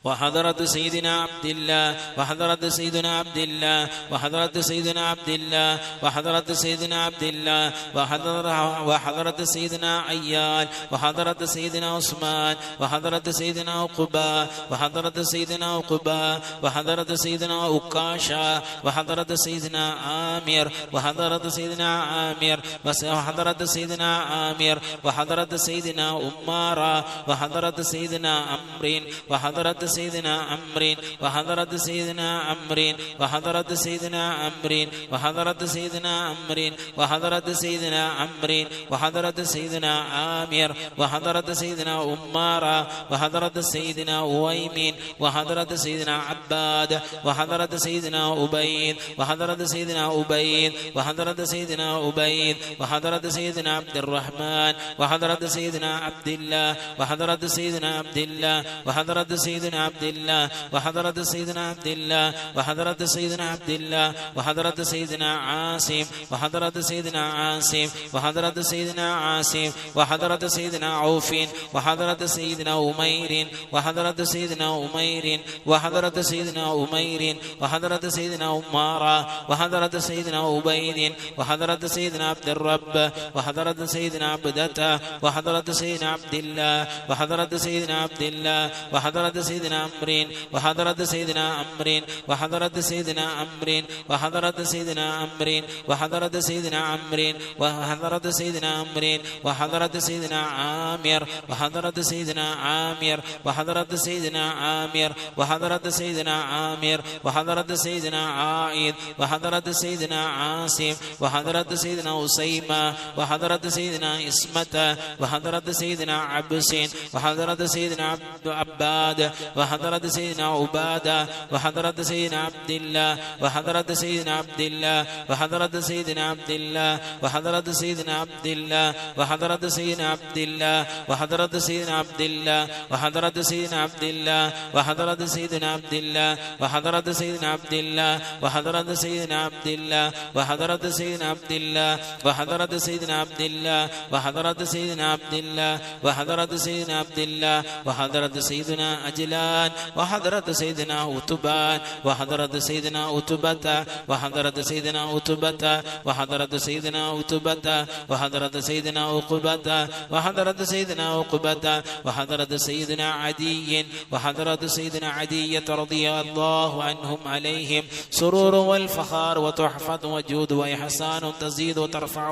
وحضرة سيدنا عبد الله وحضرة سيدنا عبد الله وحضرة سيدنا عبد الله وحضرة سيدنا عبد الله وحضرة سيدنا عيال وحضرة سيدنا عثمان وحضرة سيدنا عقبة وحضرة سيدنا عقبة وحضرة سيدنا عكاشة وحضرة سيدنا عامر وحضرة سيدنا عامر وحضرة سيدنا عامر وحضرة سيدنا أمارة وحضرة سيدنا عمرو وحضرة سيدنا عمرو وحضرة سيدنا عمرو وحضرة سيدنا عمرو وحضرة سيدنا عمرو وحضرة سيدنا عمرو وحضرة سيدنا عامر وحضرة سيدنا أمارة وحضرة سيدنا أويمين وحضرة سيدنا عباد وحضرة سيدنا أبيد وحضرة سيدنا أبيد وحضرة سيدنا أبيد وحضرة سيدنا عبد الرحمن وحضرة سيدنا عبد الله وحضرة سيدنا عبد الله وحضرة سيدنا عبد الله وحضرة سيدنا عبد الله وحضرة سيدنا عبد الله وحضرة سيدنا عاصم وحضرة سيدنا عاصم وحضرة سيدنا عاصم وحضرة سيدنا عوف وحضرة سيدنا أمير وحضرة سيدنا أمير وحضرة سيدنا أمير وحضرة سيدنا أمارة وحضرة سيدنا أبيد وحضرة سيدنا عبد الرب وحضرة سيدنا عبدته وحضرة سيدنا عبد الله وحضرة سيدنا عبد الله وحضرة سيدنا عمرو وحضرة سيدنا عمرو وحضرة سيدنا عمرو وحضرة سيدنا عمرو وحضرة سيدنا عمرو وحضرة سيدنا عمرو وحضرة سيدنا عامر وحضرة سيدنا عامر وحضرة سيدنا عامر وحضرة سيدنا عامر وحضرة سيدنا عائد وحضرة سيدنا عاصم وحضرة سيدنا أسيمة وحضرة سيدنا إسمة وحضرة سيدنا عبس وحضرة سيدنا عباد وحضرة سيدنا عبادة وحضرة سيدنا عبد الله وحضرة سيدنا عبد الله وحضرة سيدنا عبد الله وحضرة سيدنا عبد الله وحضرة سيدنا عبد الله وحضرة سيدنا عبد الله وحضرة سيدنا عبد الله وحضرة سيدنا عبد الله وحضرة سيدنا عبد الله وحضرة سيدنا عبد الله وحضرة سيدنا عبد الله وحضرة سيدنا عبد الله وحضرة سيدنا عبد الله وحضرة سيدنا عبد الله وحضرة سيدنا أجلان وحضرة سيدنا أتبان وحضرة سيدنا أتبة وحضرة سيدنا أتبة وحضرة سيدنا أتبة وحضرة سيدنا عقبة وحضرة سيدنا عقبة وحضرة سيدنا عدي وحضرة سيدنا عدية رضي الله عنهم عليهم سرور والفخار وتحفة وجود وإحسان تزيد وترفع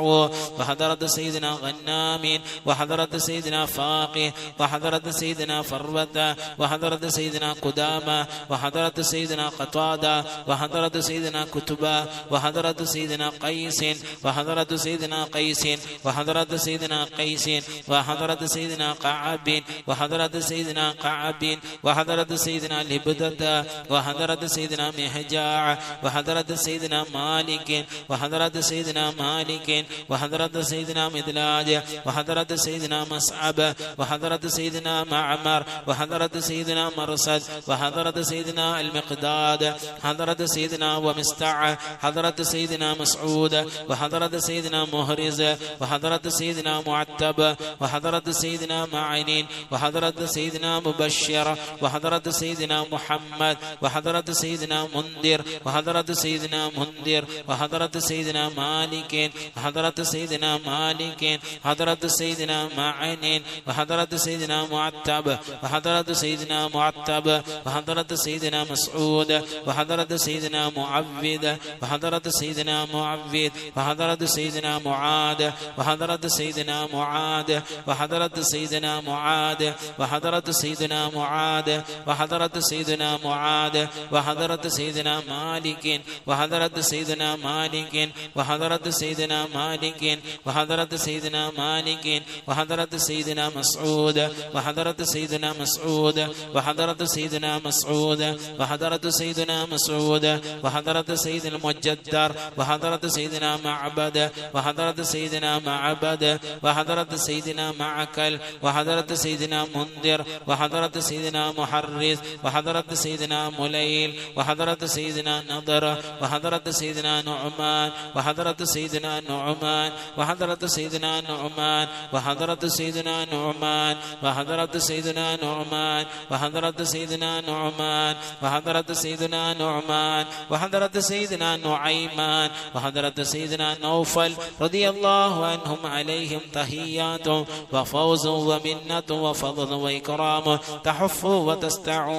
وحضرة سيدنا غنام وحضرة سيدنا فاقه وحضرة سيدنا فروة وحضرة سيدنا قدامة وحضرة سيدنا قتادة وحضرة سيدنا كتبة وحضرة سيدنا قيس وحضرة سيدنا قيس وحضرة سيدنا قيس وحضرة سيدنا قعب وحضرة سيدنا قعب وحضرة سيدنا لبدة وحضرة سيدنا مهجاع وحضرة سيدنا مالك وحضرة سيدنا مالك وحضرة سيدنا مدلاج وحضرة سيدنا مصعب وحضرة سيدنا معمر وحضرة سيدنا مرصد وحضرة سيدنا المقداد حضرة سيدنا ومستع حضرة سيدنا مسعود وحضرة سيدنا مهرز وحضرة سيدنا معتب وحضرة سيدنا معين وحضرة سيدنا مبشر وحضرة سيدنا محمد وحضرة سيدنا منذر وحضرة سيدنا منذر وحضرة سيدنا مالك وحضرة سيدنا مالك حضرة سيدنا معين وحضرة سيدنا معتب وحضرة سيدنا معتب وحضرة سيدنا مسعود وحضرة سيدنا معبد وحضرة سيدنا معبد وحضرة سيدنا معاد وحضرة سيدنا معاد وحضرة سيدنا معاد وحضرة سيدنا معاد وحضرة سيدنا معاد وحضرة سيدنا مالك وحضرة سيدنا مالك وحضرة سيدنا مالك وحضرة سيدنا مالك وحضرة سيدنا مسعود وحضرة سيدنا مسعود وحضرة سيدنا مسعود وحضرة سيدنا مسعود وحضرة سيدنا المجدر وحضرة سيدنا معبد وحضرة سيدنا معبد وحضرة سيدنا معكل وحضرة سيدنا منذر وحضرة سيدنا محرز وحضرة سيدنا مليل وحضرة سيدنا نضر وحضرة سيدنا نعمان وحضرة سيدنا نعمان وحضرة سيدنا نعمان وحضرة سيدنا نعمان وحضرة سيدنا نعمان وحضرة وحضرة سيدنا نعمان وحضرة سيدنا نعمان وحضرة سيدنا نعيمان وحضرة سيدنا نوفل رضي الله عنهم عليهم تحيات وفوز ومنة وفضل وإكرام تحف وتستعو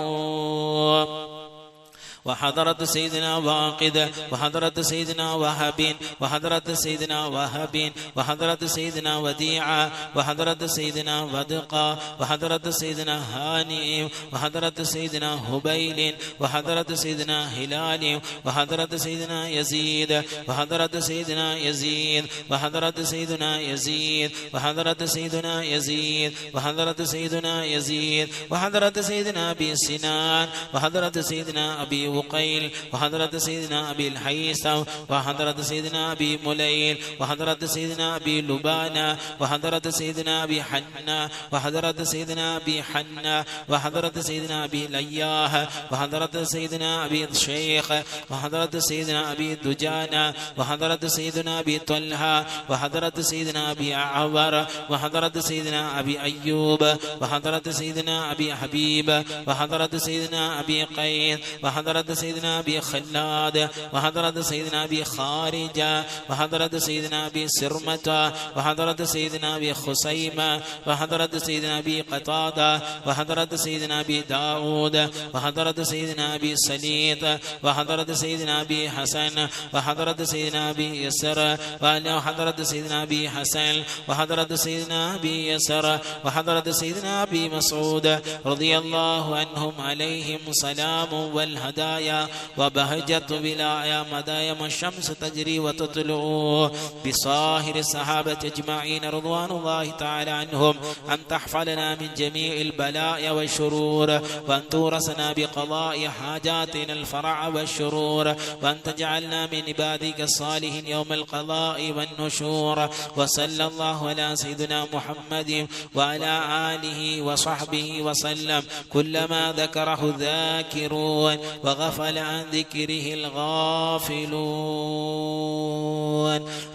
وحضرة سيدنا واقد وحضرة سيدنا وهب وحضرة سيدنا وهب وحضرة سيدنا وديعة وحضرة سيدنا ودقة وحضرة سيدنا هانئ وحضرة سيدنا هبيل وحضرة سيدنا هلال وحضرة سيدنا يزيد وحضرة سيدنا يزيد وحضرة سيدنا يزيد وحضرة سيدنا يزيد وحضرة سيدنا يزيد وحضرة سيدنا أبي سنان وحضرة سيدنا أبي وقيل وحضرة سيدنا أبي الحيثم وحضرة سيدنا أبي مليل وحضرة سيدنا أبي لبانة وحضرة سيدنا أبي حنة وحضرة سيدنا أبي حنة وحضرة سيدنا أبي لياه وحضرة سيدنا أبي الشيخ وحضرة سيدنا أبي دجانة وحضرة سيدنا أبي طلحة وحضرة سيدنا أبي عمر وحضرة سيدنا أبي أيوب وحضرة سيدنا أبي حبيب وحضرة سيدنا أبي قيس وحضرة سيدنا أبي خلاد وحضرة سيدنا أبي خارجة وحضرة سيدنا أبي سرمة وحضرة سيدنا أبي خسيمة وحضرة سيدنا أبي قتادة وحضرة سيدنا أبي داود وحضرة سيدنا أبي سليط وحضرة سيدنا أبي حسن وحضرة سيدنا أبي يسر وحضرة سيدنا أبي حسن وحضرة سيدنا أبي يسر وحضرة سيدنا أبي مسعود رضي الله عنهم عليهم سلام والهدايا وبهجة ولاية مدايم الشمس تجري وتطلع بصاهر الصحابة أجمعين رضوان الله تعالى عنهم أن تحفظنا من جميع البلاء والشرور وأن تورثنا بقضاء حاجاتنا الفرع والشرور وأن تجعلنا من عبادك الصالحين يوم القضاء والنشور وصلى الله على سيدنا محمد وعلى آله وصحبه وسلم كلما ذكره الذاكرون وغفل عن ذكره الغافلون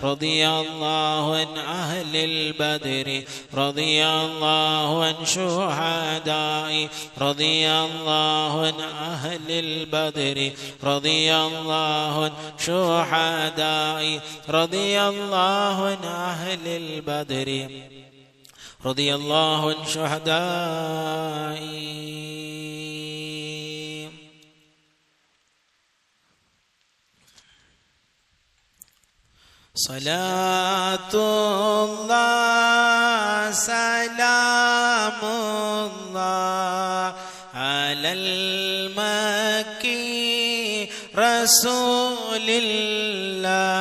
رضي الله عن أهل البدر رضي الله عن شهداء رضي الله عن أهل البدر رضي الله عن شهداء رضي الله عن أهل البدر رضي الله عن شهداء صلاة الله سلام الله على المكي رسول الله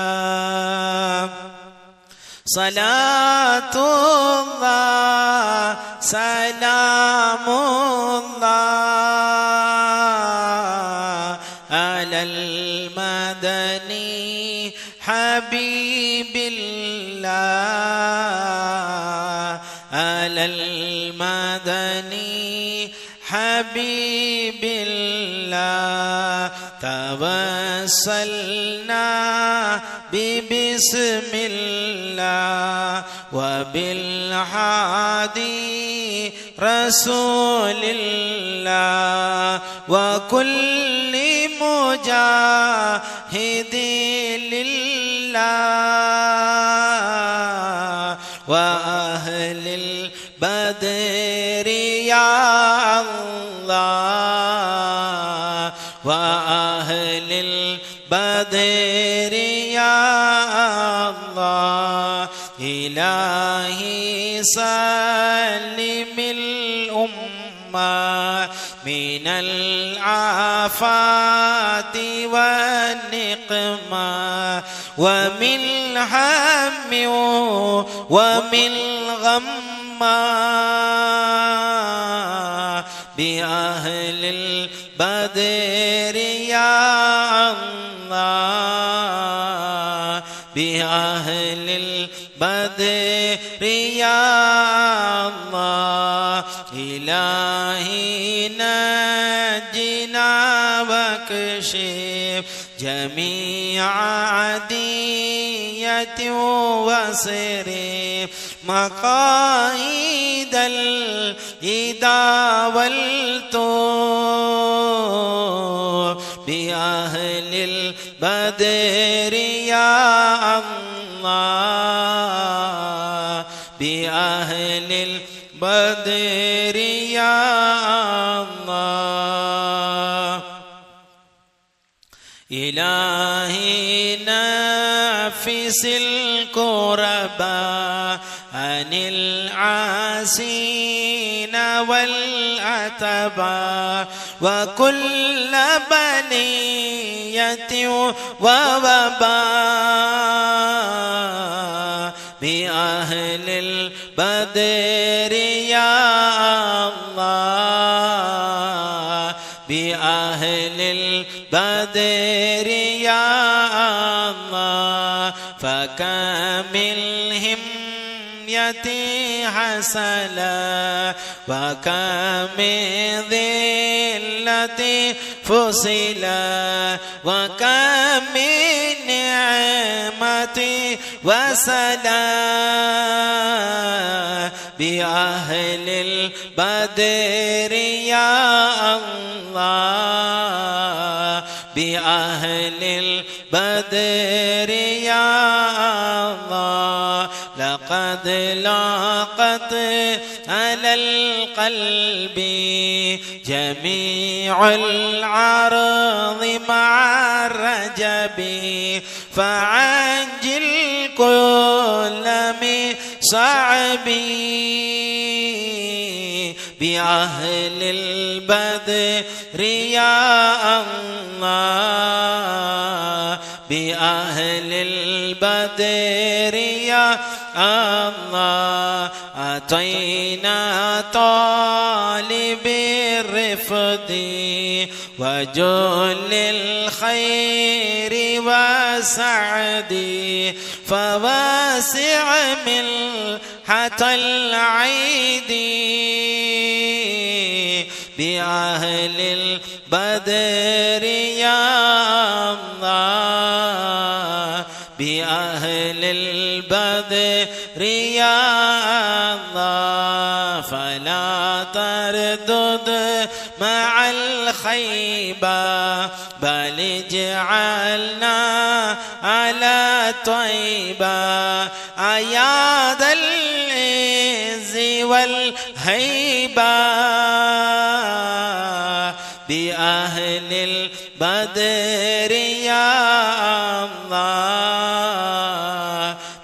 صلاة الله سلام الله على المدني حبيب الله على المدني حبيب الله توسلنا ببسم الله وبالحادي رسول الله وكل مجاهد لله وأهل البدر يا الله وأهل البدر يا الله إلهي سلم الأمة من الآفات والنقمة ومن هم ومن غم بأهل البدر يا الله بأهل البدر يا الله إلهي نجنا واكشف جميع عدية واصرف مقايد الإدى والتوب بأهل البدر يا الله بأهل البدر يا الله إلهي نفس الكرباء عن العاسين والأتباء وكل بلية ووباء بأهل البدر يا الله بأهل البدر يا الله فكاملهم يتي حسلا وكم ذلة فصلا وكم من نعمة وسلام بأهل البدر يا الله بأهل البدر يا الله لقد لاقت على القلب جميع العرض مع الرجب فعجل كل صعبي بأهل البدر يا الله بأهل البدر يا الله أتينا طالب الرفد وجل الخير وسعد فواسع ملحة العيد بأهل البدر يا الله بأهل البدر يا الله فلا تردد مع الخيبة بل اجعلنا على طيبة أياد العز والهيبة بأهل البدر يا الله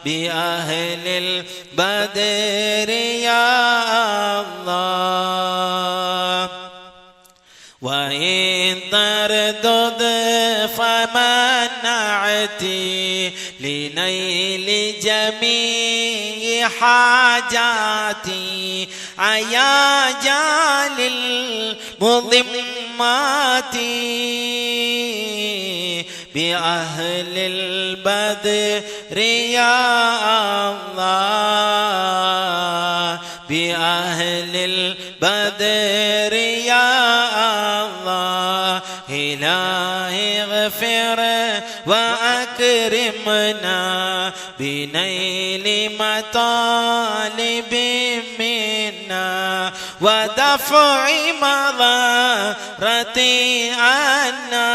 بأهل البدر يا الله وإن تردد فمنعتي لنيل جميع حاجاتي عياجا للمضمات بأهل البدر يا الله بأهل البدر يا الله إلهي اغفر وأكرمنا بنيل مطالب منا ودفع مضرة عنا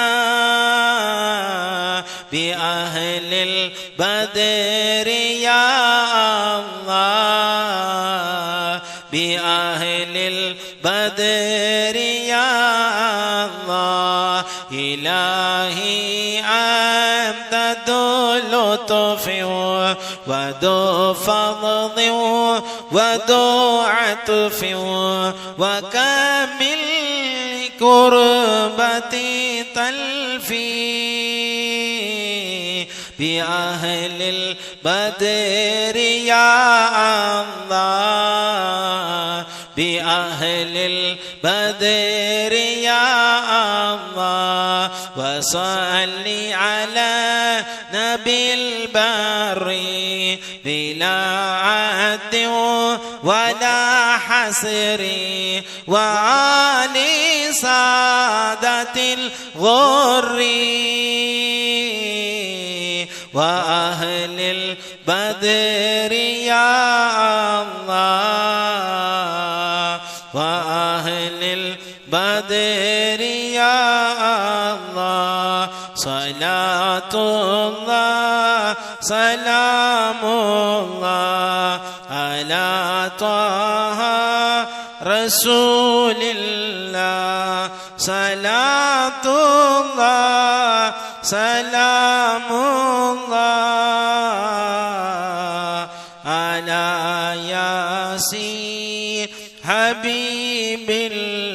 بأهل البدر يا الله بأهل البدر يا الله إلهي أنت ذو لطف وذو فضل وذو عطف وكامل كربتي تلفي بأهل البدر يا الله بأهل البدر يا الله وصل على نبي البر بلا عد ولا حد العصر وآل سادة الغر وأهل البدر يا الله وأهل البدر يا الله صلاة الله سلام الله على طه رسول الله صلاة الله سلام الله على ياسين حبيب الله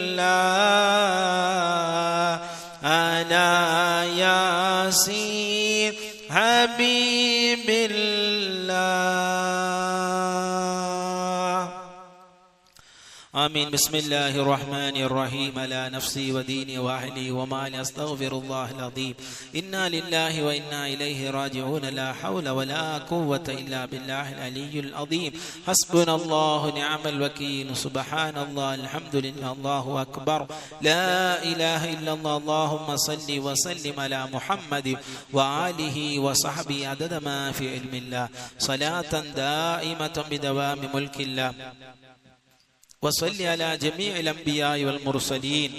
على ياسين حبيب الله آمين. بسم الله الرحمن الرحيم. على نفسي وديني وأهلي ومالي أستغفر الله العظيم. إنا لله وإنا إليه راجعون. لا حول ولا قوة إلا بالله العلي العظيم. حسبنا الله نعم الوكيل. سبحان الله الحمد لله الله أكبر لا إله إلا الله. اللهم صل وسلم على محمد وآله وصحبه عدد ما في علم الله صلاة دائمة بدوام ملك الله. وصل على جميع الأنبياء والمرسلين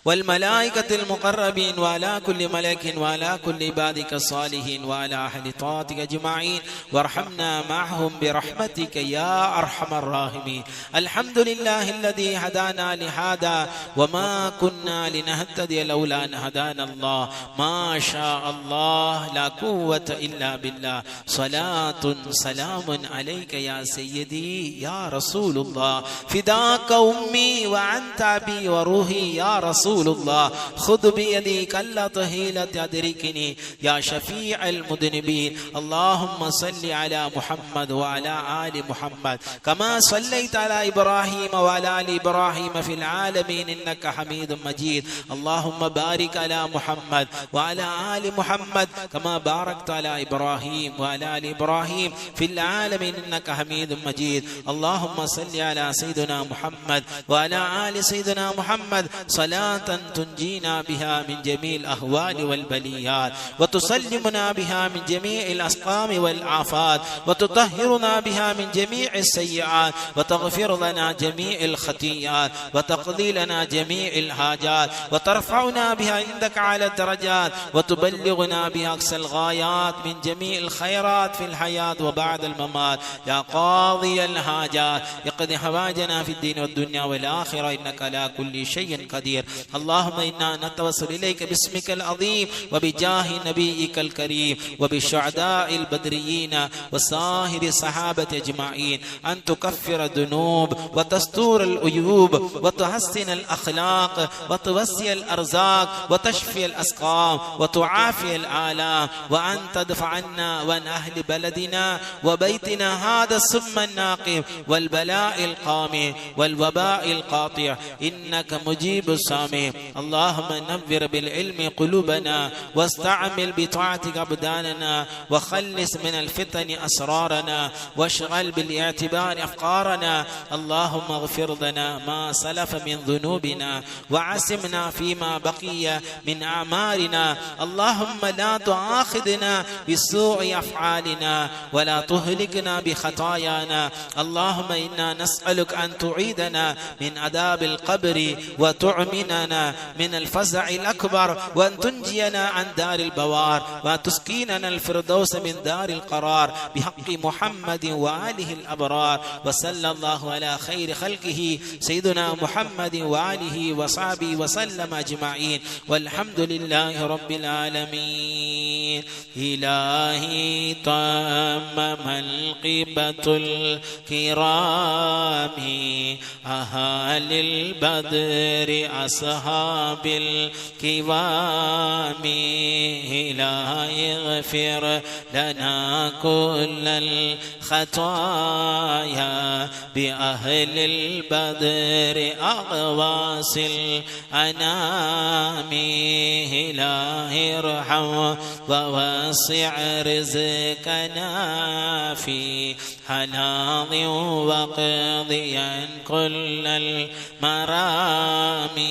والملائكة المقربين وعلى كل ملك وعلى كل عبادك الصالحين وعلى أهل طاعتك أجمعين وارحمنا معهم برحمتك يا أرحم الراحمين. الحمد لله الذي هدانا لهذا وما كنا لنهتدي لولا أن هدانا الله. ما شاء الله لا قوة إلا بالله. صلاة سلام عليك يا سيدي يا رسول الله. فداك أمي وأنت أبي وروحي يا رسول الله. خذ بيدي كلا طهيلة أدركني يا شفيع المذنبين. اللهم صل على محمد وعلى آل محمد كما صليت على إبراهيم وعلى آل إبراهيم في العالمين إنك حميد مجيد. اللهم بارك على محمد وعلى آل محمد كما باركت على إبراهيم وعلى آل إبراهيم في العالمين إنك حميد مجيد. اللهم صل على سيدنا محمد وعلى آل سيدنا محمد صلاة تنجينا بها من جميع الأهوال والبليات وتسلمنا بها من جميع الأسقام والآفات وتطهرنا بها من جميع السيئات وتغفر لنا جميع الخطيئات وتقضي لنا جميع الحاجات وترفعنا بها عندك على الدرجات وتبلغنا بها أقصى الغايات من جميع الخيرات في الحياة وبعد الممات. يا قاضي الحاجات اقضي حوائجنا في الدين والدنيا والآخرة إنك على كل شيء قدير. اللهم إنا نتوسل إليك باسمك العظيم وبجاه نبيك الكريم وبالشهداء البدريين وسائر الصحابة أجمعين أن تكفر الذنوب وتستور العيوب وتحسن الأخلاق وتوسع الأرزاق وتشفي الأسقام وتعافي الآلام وأن تدفع عنا وعن أهل بلدنا وبيتنا هذا السم الناقم والبلاء القامع والوباء القاطع إنك مجيب السامع. اللهم نور بالعلم قلوبنا واستعمل بطاعتك أبداننا وخلص من الفتن أسرارنا واشغل بالاعتبار أفكارنا. اللهم اغفر لنا ما سلف من ذنوبنا وعصمنا فيما بقي من أعمالنا. اللهم لا تؤاخذنا بسوء أفعالنا ولا تهلكنا بخطايانا. اللهم إنا نسألك أن تعيدنا من عذاب القبر وتعمننا من الفزع الأكبر وأن تنجينا عن دار البوار وتسكيننا الفردوس من دار القرار بحق محمد وآله الأبرار. وصلى الله على خير خلقه سيدنا محمد وآله وصحبه وسلم أجمعين والحمد لله رب العالمين. إلهي تمم القبة الكرام أهل البدر أصحاب الكوام. إلهي اغفر لنا كل الخطايا بأهل البدر أغواص الأنام. إلهي ارحم ووسع رزقنا في حلاض وقضيا كل المرامي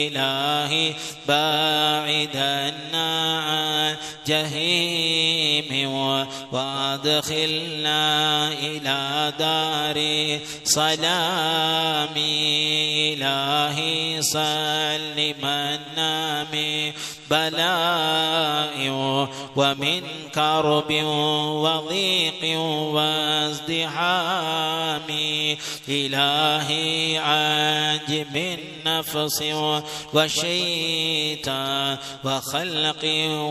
إلهي باعدنا عن جهيم وادخلنا إلى دار سلام إلهي سلمنا من بلاء ومن كرب وضيق وازدحام إلهي عاجب النفس وشيطان وخلق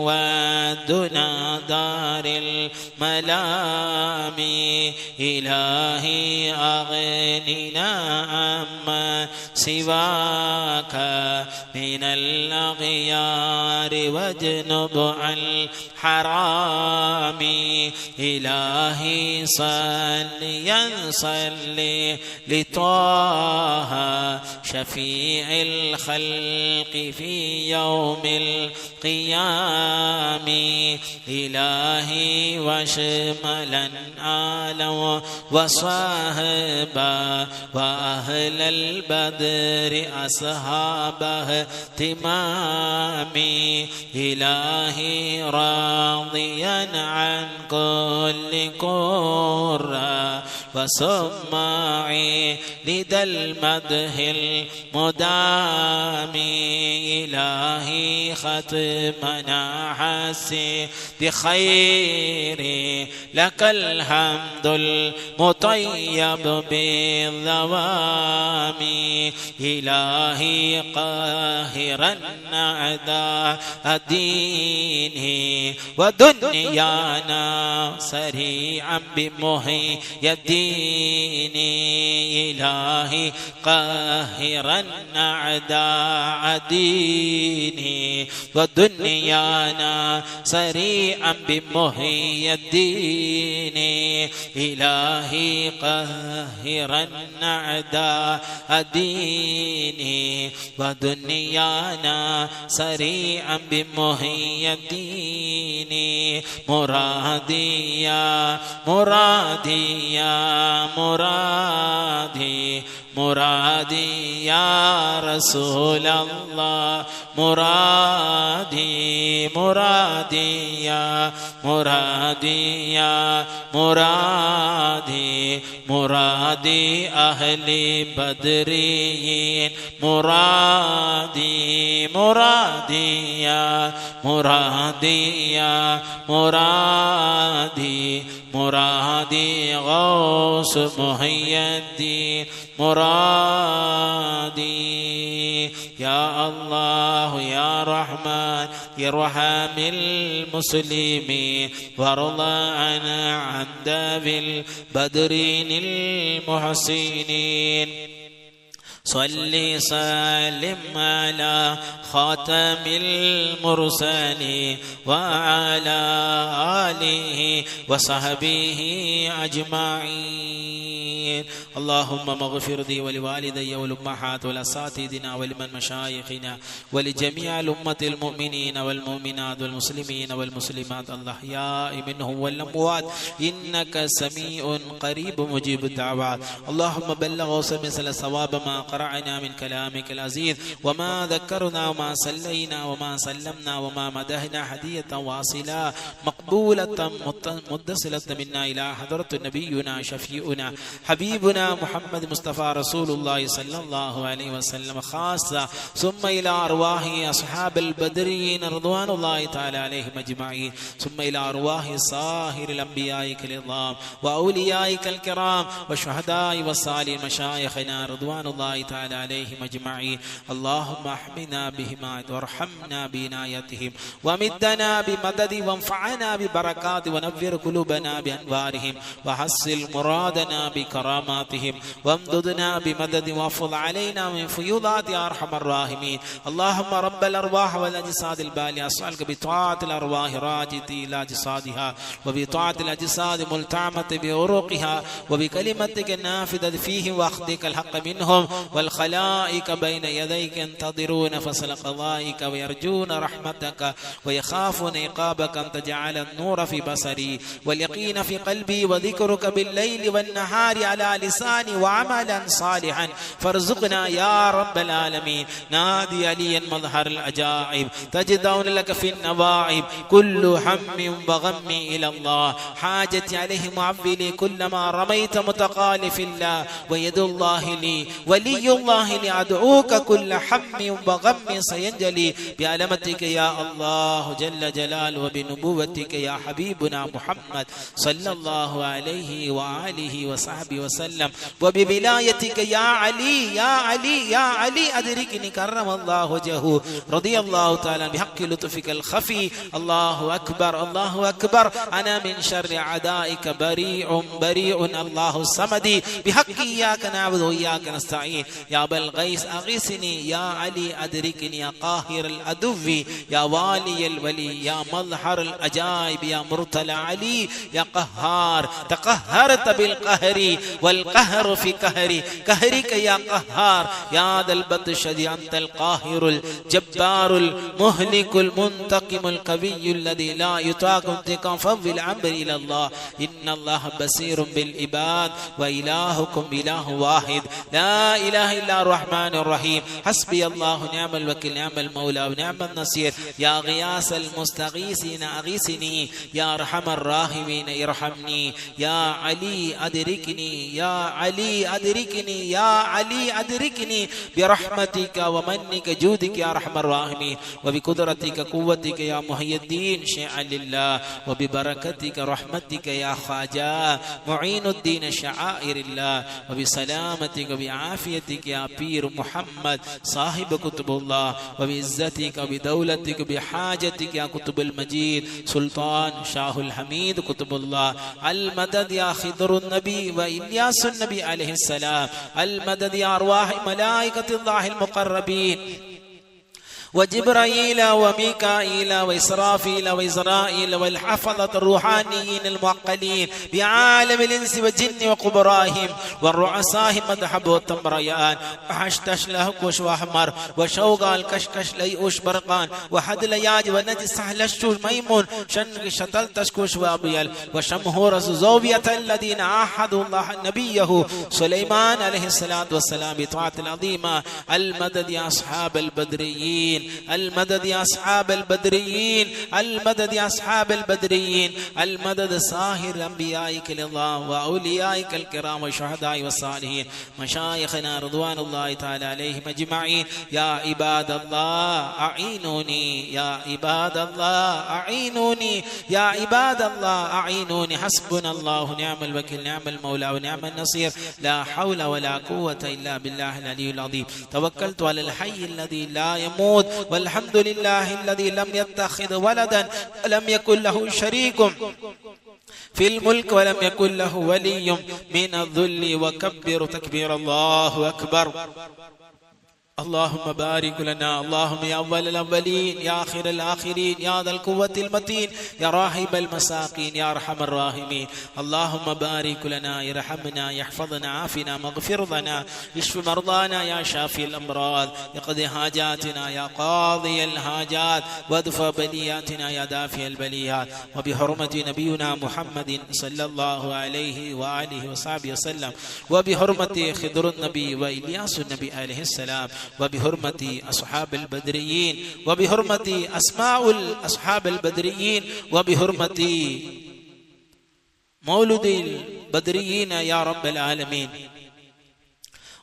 ودنا دار الملام إلهي أغننا عما سواك من الأغيار واجنب عن الحرام إلهي صلي لطه شفيع الخلق في يوم القيام إلهي وشملا آلا وصاحبا وأهل البدر أصحابه تمامي إلهي راضيا عن كل كرة وسماعي لدى المدح المدام إلهي ختمنا حسي بخير لك الحمد المطيب بالذوام إلهي قاهرا أعداء الدين ودنيانا سريعا بمحي الدين إلهي قاهرا أعداء الدين ودنيانا سريعا بمحي الدين إلهي قاهرا أعداء الدين ودنيانا سريعا بمحي الدين مرادي يا مرادي يا مرادي مرادي يا رسول الله مرادي مرادي يا مرادي يا مرادي مرادي أهل بدرين مرادي مرادي يا مرادي يا مرادي مرادي غوث محي الدين مرادي يا الله يا رحمن ارحم المسلمين وارض عن ذوي البدرين المحسنين صل سلم على خاتم المرسلين وعلى آله وصحبه أجمعين. اللهم اغفر لي ولوالدي والأمهات والأساتذتنا ولمن مشايخنا ولجميع الأمة المؤمنين والمؤمنات والمسلمين والمسلمات الأحياء منهم والأموات إنك سميع قريب مجيب الدعوات. اللهم بلغ وسمع ثواب ما قرأنا من كلامك العزيز وما ذكرنا وما صلينا وما سلمنا وما مدحنا هدية واصلة مقبولة متصلة منا إلى حضرة نبينا شفيعنا حبيبنا محمد مصطفى رسول الله صلى الله عليه وسلم خاصة ثم إلى أرواح أصحاب البدرين رضوان الله تعالى عليهم أجمعين ثم إلى أرواح صاهر الأنبياء العظام وأوليائك الكرام والشهداء والصالحين مشايخنا رضوان الله تعالى عليهم أجمعين. اللهم احمنا بهم وارحمنا بعنايتهم ومدنا بمدد وانفعنا ببركات ونفر قلوبنا بأنوارهم وحصل مرادنا بكراماتهم وامددنا بمدد وافض علينا من فيوضات يا أرحم الراحمين. اللهم رب الأرواح والأجساد البالية أسألك بطاعة الأرواح راجتي إلى أجسادها وبطاعة الأجساد ملتعمة بعروقها وبكلمتك النافذة فيهم وأخذك الحق منهم والخلائق بين يديك ينتظرون فصل قضائك ويرجون رحمتك ويخافون عقابك أن تجعل النور في بصري واليقين في قلبي وذكرك بالليل والنهار على لساني وعملا صالحا فارزقنا يا رب العالمين. نادي عليا مظهر العجائب تجدون لك في النواعب كل هم وغم إلى الله حاجتي عليه معبلي كلما رميت متقالف الله ويد الله لي ولي الله لي أدعوك كل هم وغم سينجلي بعلمتك يا الله جل جلاله وبنبوتك يا حبيبنا محمد صلى الله عليه وآله وصحبه وسلم وبولايتك يا علي يا علي يا علي أدركني كرم الله وجهه رضي الله تعالى بحق لطفك الخفي. الله أكبر الله أكبر. أنا من شر أعدائك بريء بريء الله الصمد بحق إياك نعبد وإياك نستعين. يا أبا الغيث أغيثني يا علي أدركني يا قاهر العدو يا والي الولي يا مظهر العجائب يا مرتلى علي يا قهار تقهرت بالقهر والقهر في قهري قهرك يا قهار يا ذا البطش أنت القاهر الجبار المهلك المنتقم القوي الذي لا يطاق انتقام فضل الأمر إلى الله. إن الله بصير بالعباد وإلهكم إله واحد لا إله إلا الرحمن الرحيم. حسبي الله نعم الوكيل نعم المولى ونعم النصير. يا غياث المستغيثين أغيثني يا أرحم الراحمين ارحمني. يا علي أدركني يا علي أدركني يا علي أدركني برحمتك ومنك جودك يا أرحم الراحمين وبقدرتك قوتك يا محي الدين شيئا لله وببركتك رحمتك يا خواجة معين الدين شعائر الله وبسلامتك وبعافيتك يا بير محمد صاحب كتب الله وبعزتك وبدولتك وبحاجتك يا كتب المجيد سلطان شاه الحميد كتب الله. المدد يا خضر النبي وإلياس النبي عليه السلام. المدد يا أرواح ملائكة الله المقربين وجبرائيل وميكائيل وإسرافيل وإزرائيل والحفظة الروحانيين المعقلين بعالم الإنس والجن وقبراهم والرؤساء مذهب والتمريان وحشتش لهكوش وأحمر وشوقا الكشكش ليؤش برقان وحد لياج ونجس سهلشوش ميمون شنق شتل تشكوش وأبيل وشمهور زوبية الذين عاهدوا الله نبيه سليمان عليه الصلاة والسلام بطاعة العظيمة. المدد يا أصحاب البدريين المدد يا أصحاب البدريين المدد يا أصحاب البدريين المدد ساهر أنبيائك الله وأوليائك الكرام والشهداء والصالحين مشايخنا رضوان الله تعالى عليهم أجمعين. يا عباد الله أعينوني يا عباد الله أعينوني يا عباد الله أعينوني. حسبنا الله نعم الوكيل نعم المولى ونعم النصير. لا حول ولا قوة إلا بالله العلي العظيم. توكلت على الحي الذي لا يموت والحمد لله الذي لم يتخذ ولدا ولم يكن له شريك في الملك ولم يكن له ولي من الذل وكبر تكبير الله أكبر. اللهم بارك لنا اللهم يا أول الأولين يا آخر الآخرين يا ذا القوة المتين يا راحم المساكين يا أرحم الراحمين. اللهم بارك لنا يرحمنا يحفظنا عافنا مغفر لنا اشف مرضانا يا شافي الأمراض يقضي حاجاتنا يا قاضي الحاجات وادفع بلياتنا يا دافع البليات. وبحرمة نبينا محمد صلى الله عليه وآله وصحبه وسلم وبحرمة خضر النبي وإلياس النبي عليه السلام وبحرمة أصحاب البدريين وبحرمة أسماء أصحاب البدريين وبحرمة مولد البدريين يا رب العالمين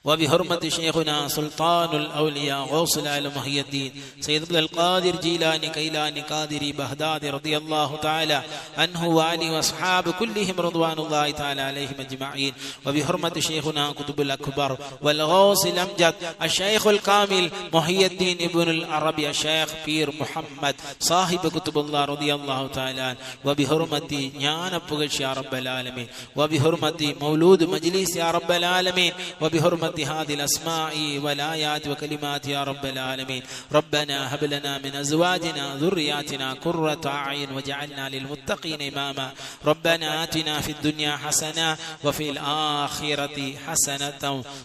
وبحرمة شيخنا سلطان الأولياء غوث العالم محي الدين سيد عبد القادر جيلاني كيلاني قادري بغدادي رضي الله تعالى عنه وآله وأصحاب كلهم رضوان الله تعالى عليهم أجمعين. وبحرمة شيخنا قطب الأكبر والغوث الأمجد الشيخ الكامل محي الدين ابن العربي الشيخ بير محمد صاحب كتب الله رضي الله تعالى عنه. وبحرمة نيانا بغش يا رب العالمين وبحرمة مولود مجلس يا رب العالمين وبحرمة بحرمة هذه الأسماء والآيات وكلمات يا رب العالمين. ربنا هب لنا من أزواجنا ذرياتنا قرة أعين واجعلنا للمتقين إماما. ربنا آتنا في الدنيا حسنة وفي الآخرة حسنة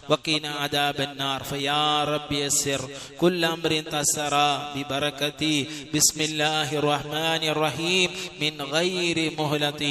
وقنا عذاب النار. فيا رب يسر كل أمر تسر ببركة بسم الله الرحمن الرحيم من غير مهلة.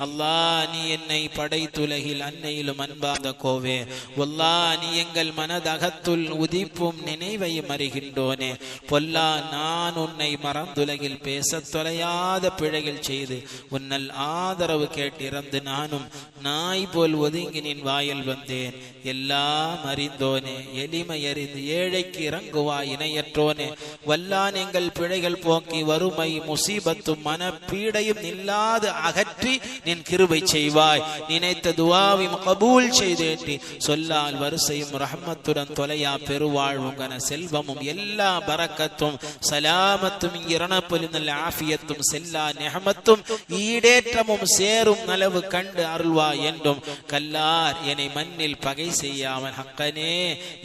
அல்லாஹ் நீ என்னை படைத்துலகில் அன்னையிலும் அன்பார்ந்த கோவே, வல்லாஹ் நீ எங்கள் மனதகத்துள் உதிப்பும் நினைவையும் அறிகின்றோனே. பொல்லா நான் உன்னை மறந்துலகில் பேசத் தொலையாத பிழைகள் செய்து உன்னல் ஆதரவு கேட்டிறந்து நானும் நாய் போல் ஒதுங்கி நின் வாயில் வந்தேன். எல்லாம் அறிந்தோனே, எளிமை அறிந்து ஏழைக்கு இறங்குவாய் இணையற்றோனே. வல்லான் எங்கள் பிழைகள் போக்கி வறுமை முசீபத்தும் மனப்பீடையும் இல்லாது அகற்றி நின் கிருபை செய்வாய். நினைத்த துஆவையும் கபூல் செய்தேற்றி சொல்லால் வரிசையும் ரஹ்மத்துடன் தொலையா பெருவாழ்வுங்கன செல்வமும் எல்லா பரக்கத்தும் சலாமத்தும் இரணப்பொலி நல்ல ஆஃபியத்தும் செல்லா நிஹமத்தும் ஈடேற்றமும் சேரும் நலவு கண்டு அருள்வாய் என்றும் கல்லார் என்னை மண்ணில் பகை செய்யாமல் ஹக்கனே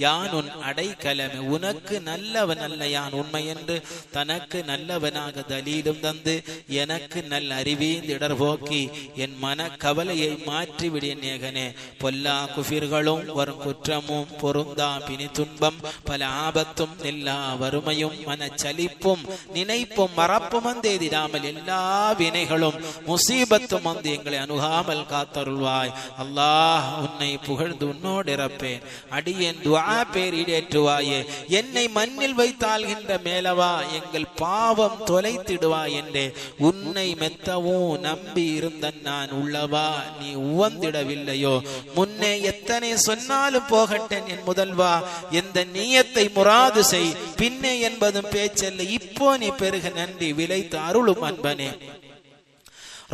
யான் உன் அடைக்கலமே. உனக்கு நல்லவன் அல்ல யான் உண்மை என்று தனக்கு நல்லவனாக தலீலும் தந்து எனக்கு நல்ல அறிவீந்திடர் போக்கி என் மன கவலையை மாற்றிவிடிய நேகனே. பொல்லா குஃபிர்களும் வரும் குற்றமும் பொருந்தா பிணி துன்பம் பல ஆபத்தும் எல்லா வறுமையும் மனச்சலிப்பும் நினைப்பும் மறப்பும் வந்தேதிடாமல் எல்லா வினைகளும் முசீபத்தும் வந்து எங்களை அணுகாமல் காத்தருள்வாய். அல்லாஹ் உன்னை புகழ்ந்து உன்னோடு இறப்பேன். அடியேன் துஆ பேர் ஈடேற்றுவாயே. என்னை மண்ணில் வைத்தாள்கின்ற மேலவா எங்கள் பாவம் தொலைத்திடுவாய் என்றே உன்னை மெத்தவும் நம்பி இருந்த நான் உள்ளவா நீ உவந்திடவில்லையோ. முன்னே எத்தனை சொன்னாலும் போகட்டேன் என் முதல்வா, எந்த நியத்தை முராது செய். பின்னே என்பதும் பேச்சல்ல, இப்போ நீ பெருக நன்றி விளைத்து அருளும் அன்பனே.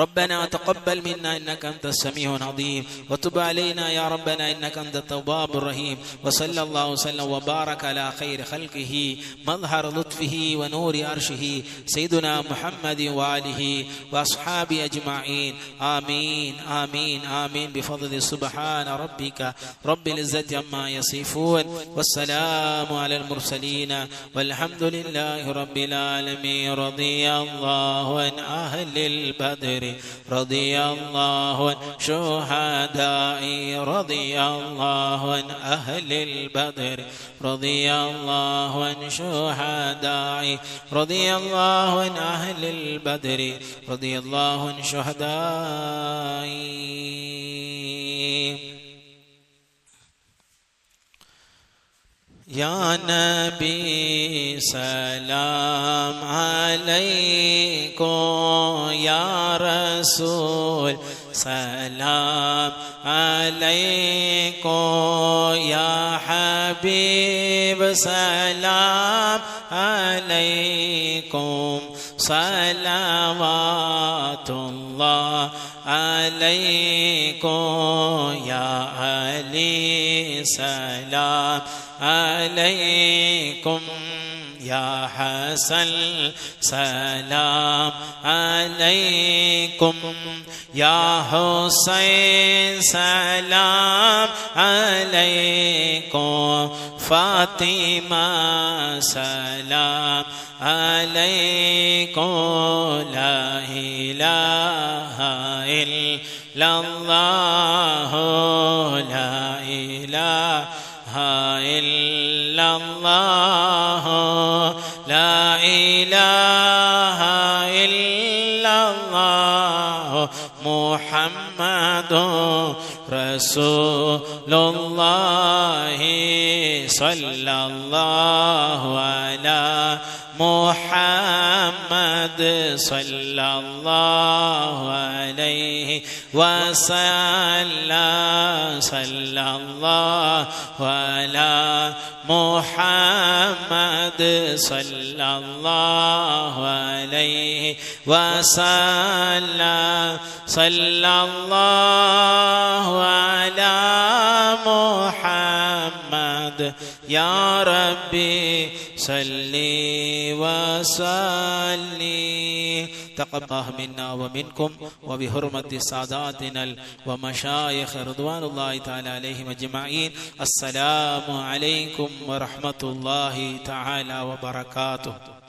ربنا تقبل منا إنك أنت السميع العظيم وتب علينا يا ربنا إنك أنت التواب الرحيم. وصلى الله وسلم وبارك على خير خلقه مظهر لطفه ونور عرشه سيدنا محمد وآله وأصحابه أجمعين. آمين آمين آمين بفضل سبحان ربك رب العزة عما يصفون والسلام على المرسلين والحمد لله رب العالمين. رضي الله عن أهل البدر رضي الله عن شهداء رضي الله عن أهل البدر رضي الله عن شهداء رضي الله عن أهل البدر رضي الله عن شهداء. या नबी सलाम अलैको, या रसूल सलाम अलैको, या हबीब सलाम अलैकुम. सलावातुल्लाह अलैको, या अली सलाम अलैकुम, या हसन सलाम अलैकुम, या हुसैन सलाम अलैकुम, फातिमा सलाम अलैकुम. ला इलाहा इल्लल्लाह ला इलाहा इल्लल्लाह ला इलाहा इल्लल्लाह मुहम्मदुर रसूलुल्लाह सल्लल्लाहु अलैहि मुहम्मद सल्लल्लाहु अलैहि वसल्लम. सल्लल्लाहु अला मुहम्मद सल्लल्लाहु अलैहि वसल्लम. सल्लल्लाहु अला मुहम्मद بعد يا ربي صل وسلم تقبل منا ومنكم وبحرمة ساداتنا ومشايخ رضوان الله تعالى عليهم أجمعين. السلام عليكم ورحمة الله تعالى وبركاته.